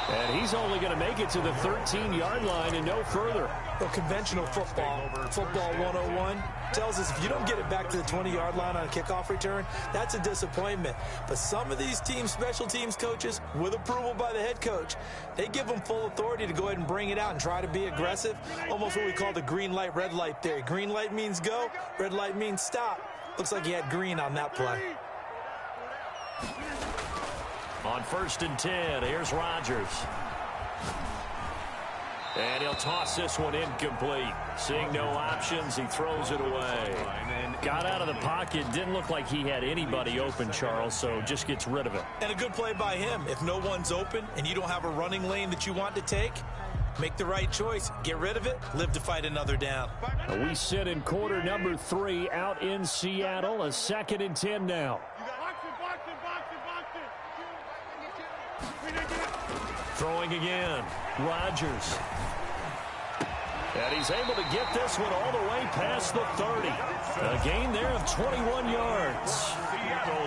Speaker 2: And he's only going to make it to the 13-yard line and no further.
Speaker 3: Well, conventional football 101, tells us if you don't get it back to the 20-yard line on a kickoff return, that's a disappointment. But some of these teams, special teams coaches, with approval by the head coach, they give them full authority to go ahead and bring it out and try to be aggressive. Almost what we call the green light, red light theory. Green light means go, red light means stop. Looks like he had green on that play.
Speaker 2: On 1st and 10, here's Rodgers. And he'll toss this one incomplete. Seeing no options, he throws it away.
Speaker 5: Got out of the pocket. Didn't look like he had anybody open, Charles, so just gets rid of it.
Speaker 3: And a good play by him. If no one's open and you don't have a running lane that you want to take, make the right choice. Get rid of it. Live to fight another down.
Speaker 5: We sit in quarter number 3 out in Seattle. A 2nd and 10 now.
Speaker 2: Throwing again. Rodgers. And he's able to get this one all the way past the 30. A gain there of 21 yards.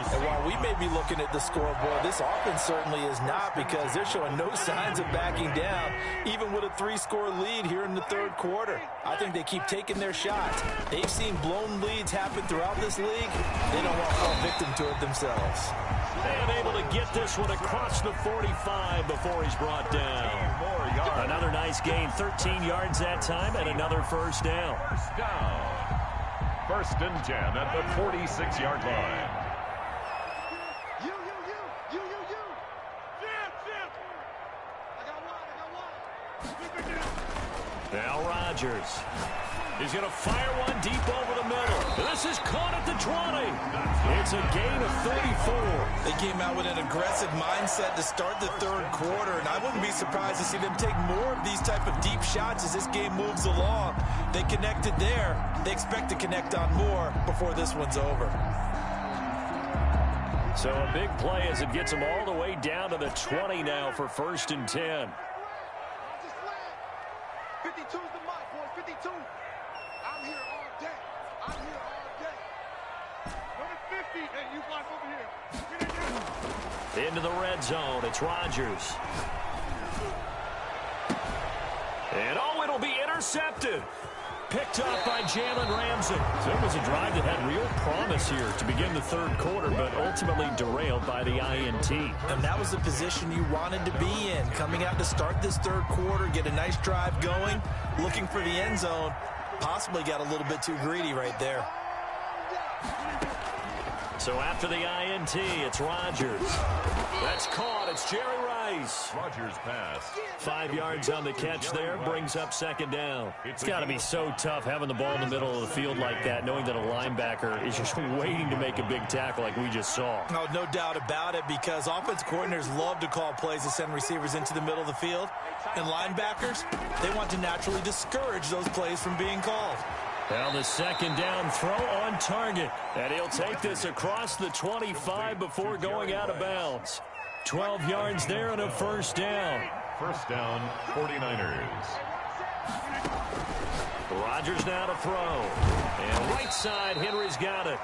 Speaker 3: And while we may be looking at the scoreboard, this offense certainly is not, because they're showing no signs of backing down, even with a 3-score lead here in the third quarter. I think they keep taking their shots. They've seen blown leads happen throughout this league. They don't want to fall victim to it themselves.
Speaker 2: And able to get this one across the 45 before he's brought down. Another nice gain, 13 yards that time, and another first down.
Speaker 1: First down. 1st and 10 at the 46-yard line.
Speaker 2: Now Rodgers. He's going to fire one deep over the middle. This is caught at the 20. It's a gain of 34.
Speaker 3: They came out with an aggressive mindset to start the third quarter, and I wouldn't be surprised to see them take more of these type of deep shots as this game moves along. They connected there. They expect to connect on more before this one's over.
Speaker 2: So a big play as it gets them all the way down to the 20 now for 1st and 10.
Speaker 4: 52's the mark, boys. 52. I'm here all day. I'm here all day. Number 50. Hey, you block over here.
Speaker 2: Into the red zone. It's Rodgers. And oh, it'll be intercepted. Picked up by Jalen Ramsey.
Speaker 5: So it was a drive that had real promise here to begin the third quarter, but ultimately derailed by the INT.
Speaker 3: And that was the position you wanted to be in. Coming out to start this third quarter, get a nice drive going, looking for the end zone. Possibly got a little bit too greedy right there.
Speaker 2: So after the INT, it's Rodgers. That's caught. It's Jerry Rice.
Speaker 1: Rodgers pass.
Speaker 2: 5 yards on the catch there. Brings up 2nd down.
Speaker 5: It's got to be so tough having the ball in the middle of the field like that, knowing that a linebacker is just waiting to make a big tackle like we just saw.
Speaker 3: Oh, no doubt about it, because offense coordinators love to call plays to send receivers into the middle of the field. And linebackers, they want to naturally discourage those plays from being called.
Speaker 5: Now the 2nd down throw on target.
Speaker 2: And he'll take this across the 25 before going out of bounds. 12 yards there and a 1st down.
Speaker 1: 1st down, 49ers.
Speaker 2: Rodgers now to throw. And right side, Henry's got it.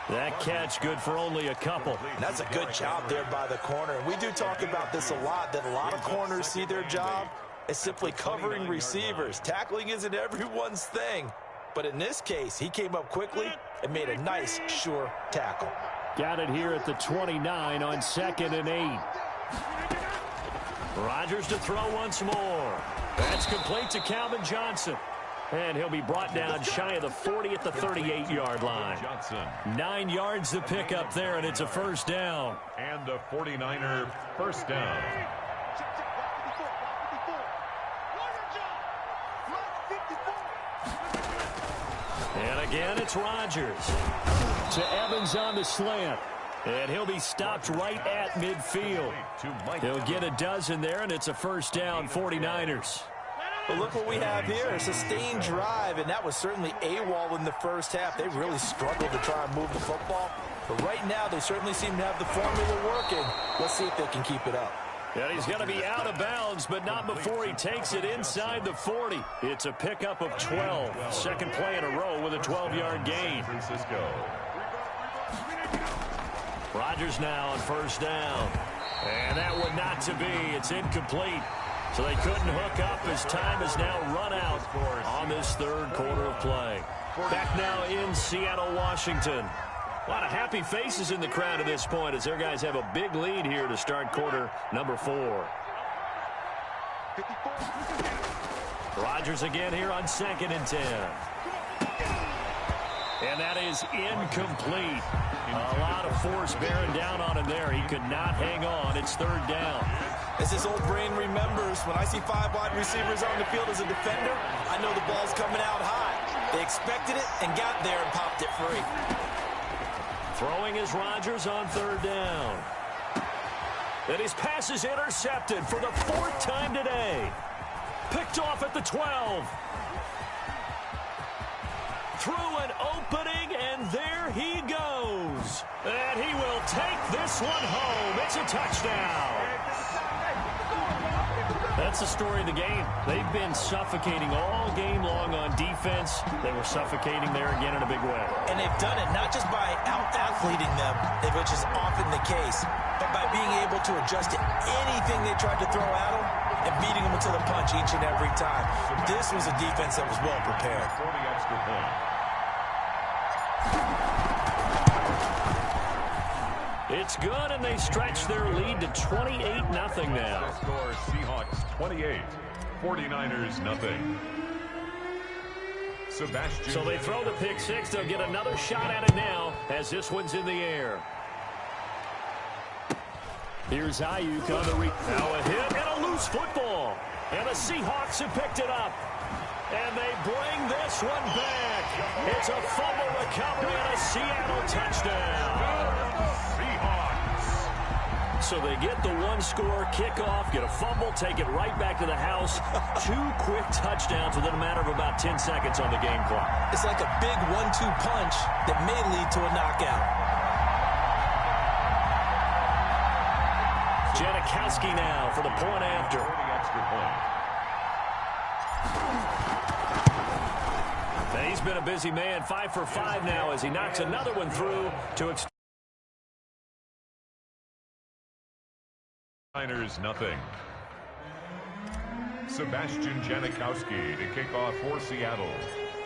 Speaker 2: That catch good for only a couple.
Speaker 3: That's a good job there by the corner. We do talk about this a lot, that a lot of corners see their job as simply covering receivers. Tackling isn't everyone's thing. But in this case, he came up quickly and made a nice, sure tackle.
Speaker 5: Got it here at the 29 on 2nd and 8.
Speaker 2: Rodgers to throw once more. That's complete to Calvin Johnson. And he'll be brought down shy of the 40 at the 38-yard line. 9 yards to pick up there, and it's a first down.
Speaker 1: And a 49er first down.
Speaker 2: And again, it's Rodgers. To Evans on the slant. And he'll be stopped right at midfield. He'll get a dozen there, and it's a first down, 49ers.
Speaker 3: But look what we have here, a sustained drive, and that was certainly AWOL in the first half. They really struggled to try and move the football. But right now, they certainly seem to have the formula working. Let's see if they can keep it up.
Speaker 2: And he's going to be out of bounds, but not before he takes it inside the 40. It's a pickup of 12. Second play in a row with a 12-yard gain. Rodgers now on first down. And that one not to be. It's incomplete. So they couldn't hook up as time is now run out on this third quarter of play. Back now in Seattle, Washington. A lot of happy faces in the crowd at this point as their guys have a big lead here to start quarter number 4. Rodgers again here on 2nd and 10. And that is incomplete. A lot of force bearing down on him there. He could not hang on. It's third down.
Speaker 3: As his old brain remembers, when I see 5 wide receivers on the field as a defender, I know the ball's coming out high. They expected it and got there and popped it free.
Speaker 2: Throwing is Rodgers on third down. And his pass is intercepted for the 4th time today. Picked off at the 12. Through an opening, and there he goes. And he will take this one home. It's a touchdown. That's the story of the game. They've been suffocating all game long on defense. They were suffocating there again in a big way.
Speaker 3: And they've done it not just by out-athleting them, which is often the case, but by being able to adjust to anything they tried to throw at them and beating them to the punch each and every time. This was a defense that was well prepared.
Speaker 1: 40 extra point.
Speaker 2: It's good, and they stretch their lead to 28-0 now.
Speaker 1: Score Seahawks 28, 49ers nothing. Sebastian.
Speaker 2: So they throw the pick six. They'll get another shot at it now as this one's in the air. Here's Ayuk on the now a hit and a loose football. And the Seahawks have picked it up. And they bring this one back. It's a fumble recovery and a Seattle touchdown. So they get the one-score kickoff, get a fumble, take it right back to the house. 2 quick touchdowns within a matter of about 10 seconds on the game clock.
Speaker 3: It's like a big 1-2 punch that may lead to a knockout.
Speaker 2: Janikowski now for the point after.
Speaker 1: 40 extra point.
Speaker 2: And he's been a busy man, 5 for 5 now as he knocks another one through to extend.
Speaker 1: Niners nothing. Sebastian Janikowski to kick off for Seattle.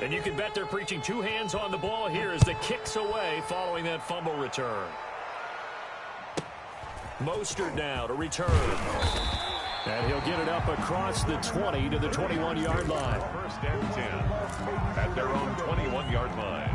Speaker 2: And you can bet they're preaching 2 hands on the ball here as the kick's away following that fumble return. Mostert now to return. And he'll get it up across the 20 to the 21-yard line.
Speaker 1: First and 10 at their own 21-yard line.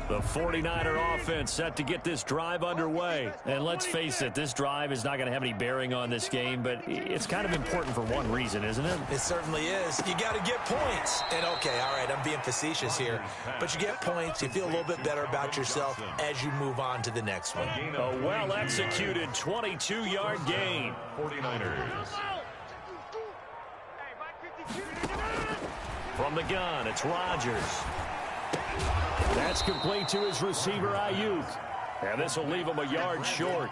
Speaker 2: The 49er offense set to get this drive underway. And let's face it, this drive is not going to have any bearing on this game, but it's kind of important for one reason, isn't it?
Speaker 3: It certainly is. You got to get points. And, okay, all right, I'm being facetious here. But you get points, you feel a little bit better about yourself as you move on to the next one.
Speaker 2: A well-executed 22-yard gain.
Speaker 1: 49ers.
Speaker 2: From the gun, it's Rodgers. That's complete to his receiver, Ayuk. And this will leave him a yard short.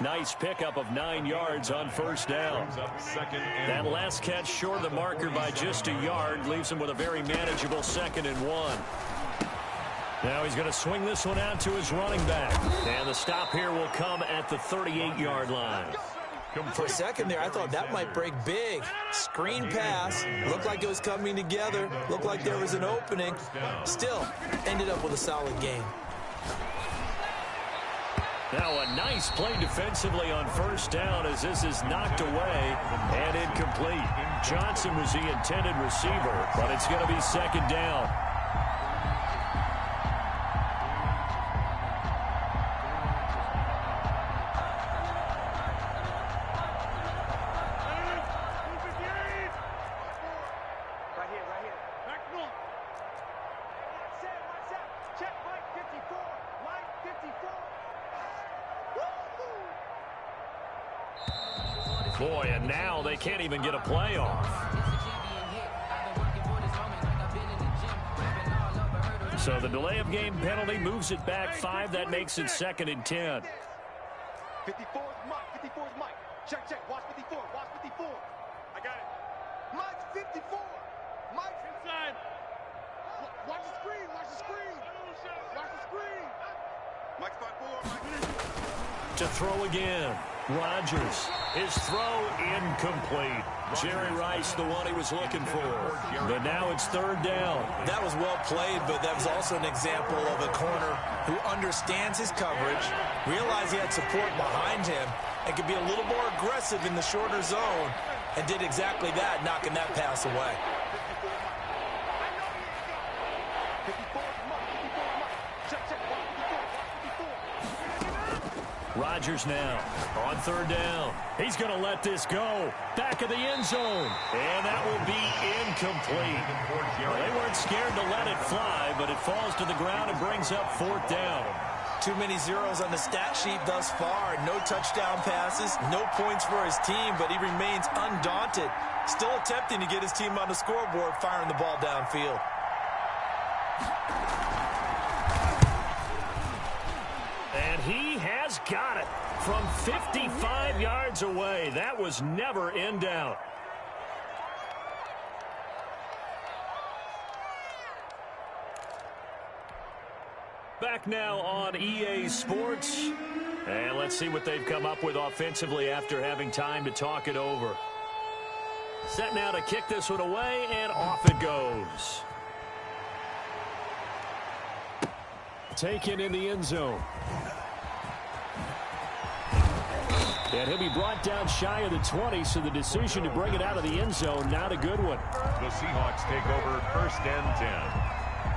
Speaker 2: Nice pickup of 9 yards on first down. That last catch short of the marker by just a yard leaves him with a very manageable 2nd and 1. Now he's going to swing this one out to his running back. And the stop here will come at the 38-yard line.
Speaker 3: For a second there, I thought that might break big. Screen pass. Looked like it was coming together. Looked like there was an opening. Still, ended up with a solid game.
Speaker 5: Now a nice play defensively on first down as this is knocked away and incomplete. Johnson was the intended receiver, but it's going to be second down. Boy, and now they can't even get a play off. So the delay of game penalty moves it back 5. That makes it 2nd and 10.
Speaker 4: 54 is Mike. 54 is Mike. Check, check. Watch 54. Watch 54. I got it. Mike's 54. Mike's inside. Watch the screen. Watch the screen. Watch the screen. Mike's 5-4. Mike.
Speaker 5: To throw again. Rodgers. His throw incomplete. Jerry Rice, the one he was looking for. But now it's 3rd down.
Speaker 3: That was well played, but that was also an example of a corner who understands his coverage, realized he had support behind him, and could be a little more aggressive in the shorter zone, and did exactly that, knocking that pass away.
Speaker 5: Rodgers now on 3rd down. He's going to let this go. Back of the end zone. And that will be incomplete. Well, they weren't scared to let it fly, but it falls to the ground and brings up 4th down.
Speaker 3: Too many zeros on the stat sheet thus far. No touchdown passes, no points for his team, but he remains undaunted. Still attempting to get his team on the scoreboard, firing the ball downfield.
Speaker 5: And he has got it from 55 yards away. That was never in doubt. Back now on EA Sports. And let's see what they've come up with offensively after having time to talk it over. Set now to kick this one away, and off it goes. Taken in the end zone. And he'll be brought down shy of the 20, so the decision to bring it out of the end zone, not a good one.
Speaker 1: The Seahawks take over 1st and 10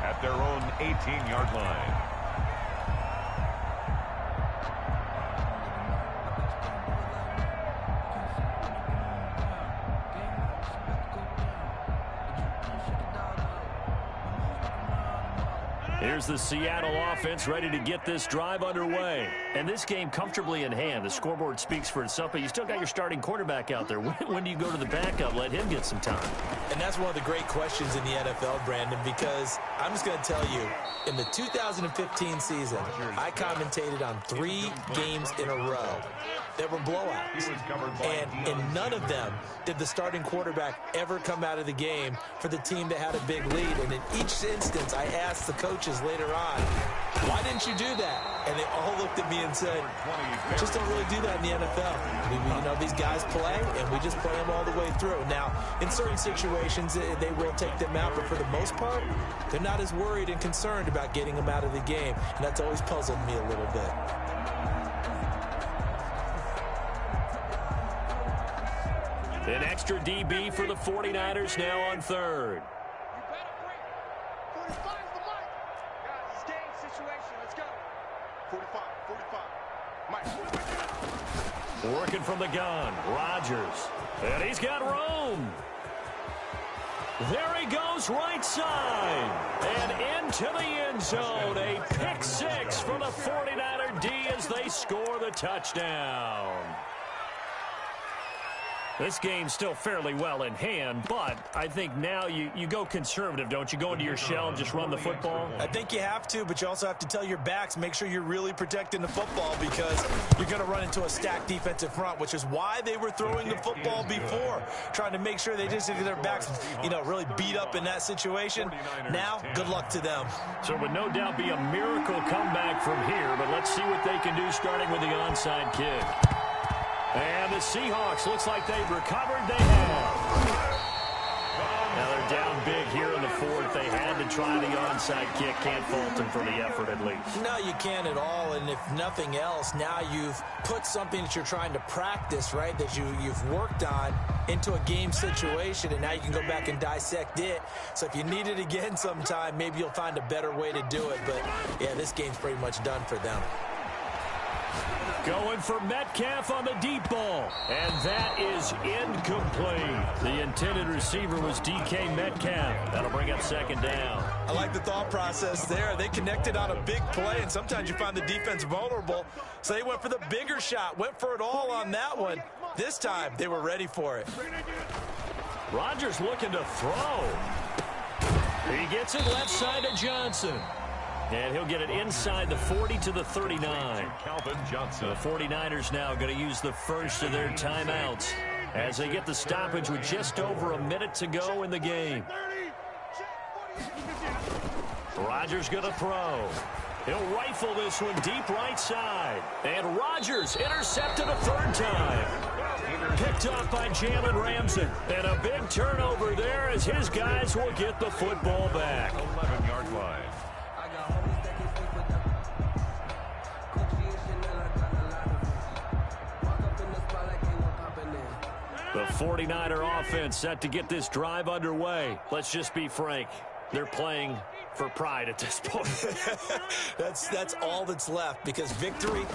Speaker 1: at their own 18-yard line.
Speaker 5: Here's the Seattle offense ready to get this drive underway. And this game comfortably in hand. The scoreboard speaks for itself, but you still got your starting quarterback out there. When do you go to the backup? Let him get some time.
Speaker 3: And that's one of the great questions in the NFL, Brandon, because I'm just going to tell you, in the 2015 season, I commentated on 3 games in a row that were blowouts. And in none of them did the starting quarterback ever come out of the game for the team that had a big lead. And in each instance, I asked the coaches later on, why didn't you do that? And they all looked at me and said, we just don't really do that in the NFL. You know, these guys play, and we just play them all the way through. Now, in certain situations, they will take them out, but for the most part, they're not as worried and concerned about getting them out of the game. And that's always puzzled me a little bit.
Speaker 5: An extra DB for the 49ers now on 3rd.
Speaker 4: 45 is the mic. Guys, it's game situation. Let's go. 45. Mike.
Speaker 5: Working from the gun, Rodgers. And he's got room. There he goes, right side. And into the end zone. A pick 6 for the 49er D as they score the touchdown. This game's still fairly well in hand, but I think now you go conservative, don't you? Go into your shell and just run the football?
Speaker 3: I think you have to, but you also have to tell your backs, make sure you're really protecting the football because you're going to run into a stacked defensive front, which is why they were throwing the football before, trying to make sure they just get their backs, really beat up in that situation. Now, good luck to them.
Speaker 5: So it would no doubt be a miracle comeback from here, but let's see what they can do starting with the onside kick. And the Seahawks looks like they've recovered. They have. Now they're down big here in the fourth. They had to try the onside kick. Can't fault them for the effort at least.
Speaker 3: No, you can't at all. And if nothing else, now you've put something that you're trying to practice, right, that you've worked on into a game situation, and now you can go back and dissect it. So if you need it again sometime, maybe you'll find a better way to do it. But, yeah, this game's pretty much done for them.
Speaker 5: Going for Metcalf on the deep ball. And that is incomplete. The intended receiver was DK Metcalf. That'll bring up second down.
Speaker 3: I like the thought process there. They connected on a big play, and sometimes you find the defense vulnerable. So they went for the bigger shot, went for it all on that one. This time, they were ready for it.
Speaker 5: Rodgers looking to throw. He gets it left side to Johnson. And he'll get it inside the 40 to the 39.
Speaker 1: Calvin Johnson.
Speaker 5: The 49ers now going to use the first of their timeouts as they get the stoppage with just over a minute to go in the game. Rodgers going to throw. He'll rifle this one deep right side. And Rodgers intercepted a third time. Picked off by Jalen Ramsey. And a big turnover there as his guys will get the football back.
Speaker 1: 11-yard line.
Speaker 5: The 49er offense set to get this drive underway. Let's just be frank. They're playing for pride at this point.
Speaker 3: That's all that's left, because victory,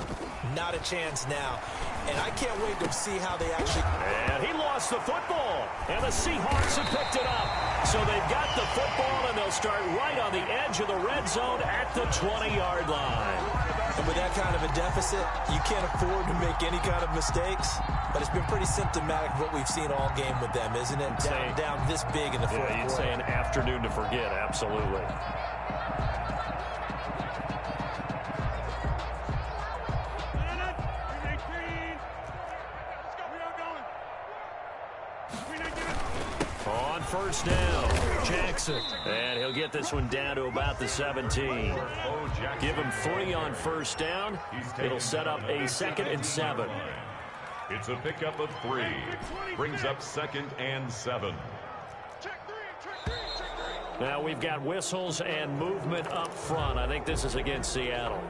Speaker 3: not a chance now. And I can't wait to see how they actually...
Speaker 5: And he lost the football. And the Seahawks have picked it up. So they've got the football, and they'll start right on the edge of the red zone at the 20-yard line.
Speaker 3: And with that kind of a deficit, you can't afford to make any kind of mistakes. But it's been pretty symptomatic of what we've seen all game with them, isn't it? Down this big in the fourth quarter.
Speaker 5: You'd say an afternoon to forget, absolutely. On first down, Jackson. And he'll get this one down to about the 17. Give him 3 on first down. It'll set up a 2nd and 7.
Speaker 1: It's a pickup of 3. Brings up 2nd and 7.
Speaker 5: Now we've got whistles and movement up front. I think this is against Seattle.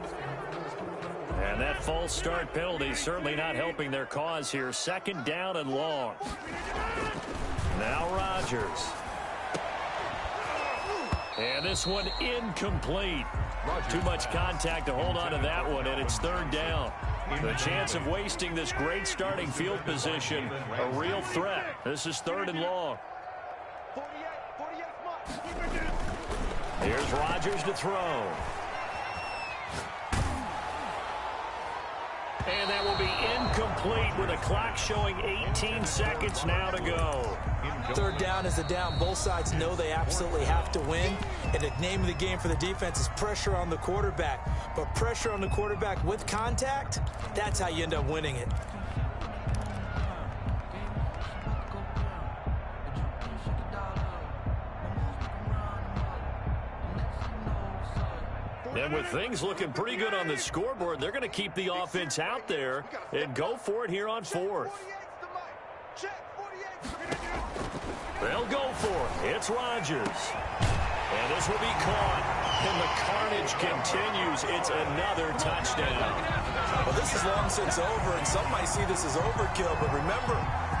Speaker 5: And that false start penalty certainly not helping their cause here. 2nd down and long. Now Rodgers. And this one incomplete. Too much contact to hold on to that one, and it's 3rd down. The chance of wasting this great starting field position, a real threat. This is 3rd and long. Here's Rodgers to throw. And that will be incomplete with a clock showing 18 seconds now to go.
Speaker 3: 3rd down is a down. Both sides know they absolutely have to win. And the name of the game for the defense is pressure on the quarterback. But pressure on the quarterback with contact, that's how you end up winning it.
Speaker 5: And with things looking pretty good on the scoreboard, they're going to keep the offense out there and go for it here on 4th. They'll go for it. It's Rodgers. And this will be caught. And the carnage continues. It's another touchdown.
Speaker 3: Well, this is long since over, and some might see this as overkill. But remember,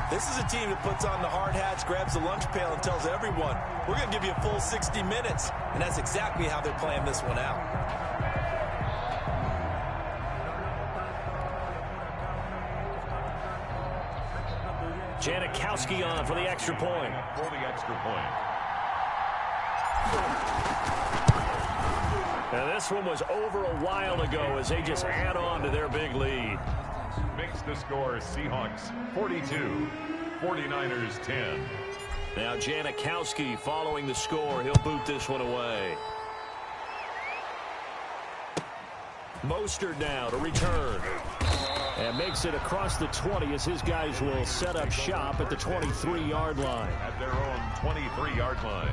Speaker 3: this is a team that puts on the hard hats, grabs the lunch pail, and tells everyone, we're going to give you a full 60 minutes. And that's exactly how they're playing this one out.
Speaker 5: Janikowski on for the extra point.
Speaker 1: For the extra point.
Speaker 5: And this one was over a while ago as they just add on to their big lead.
Speaker 1: Makes the score Seahawks 42, 49ers 10.
Speaker 5: Now Janikowski following the score. He'll boot this one away. Mostert now to return. And makes it across the 20 as his guys will set up shop at the 23-yard line.
Speaker 1: At their own 23-yard line.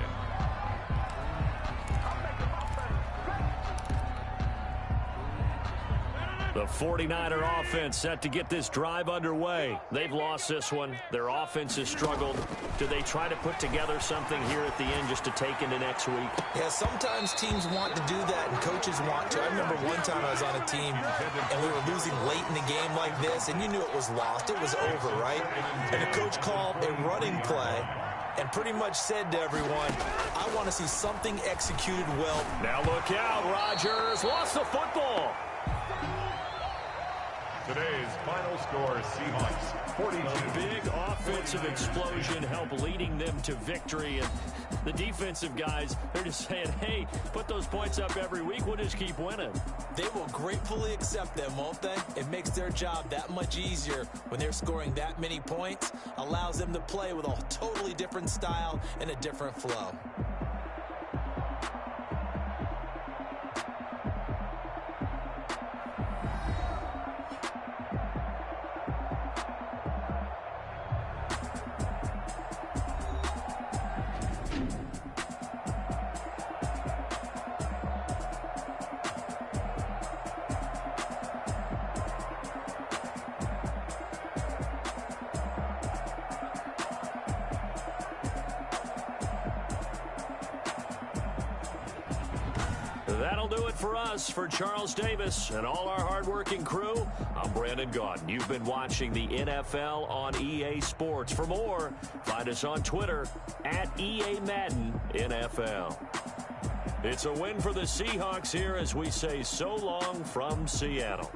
Speaker 5: The 49er offense set to get this drive underway. They've lost this one. Their offense has struggled. Do they try to put together something here at the end just to take into next week?
Speaker 3: Yeah, sometimes teams want to do that and coaches want to. I remember one time I was on a team and we were losing late in the game like this, and you knew it was lost. It was over, right? And the coach called a running play and pretty much said to everyone, I want to see something executed well.
Speaker 5: Now look out, Rodgers lost the football.
Speaker 1: Today's final score, Seahawks 42.
Speaker 5: A big offensive explosion helped leading them to victory. And the defensive guys, they're just saying, hey, put those points up every week. We'll just keep winning.
Speaker 3: They will gratefully accept them, won't they? It makes their job that much easier when they're scoring that many points. Allows them to play with a totally different style and a different flow.
Speaker 5: That'll do it for us. For Charles Davis and all our hardworking crew, I'm Brandon Gaudin. You've been watching the NFL on EA Sports. For more, find us on Twitter at EA Madden NFL. It's a win for the Seahawks here as we say so long from Seattle.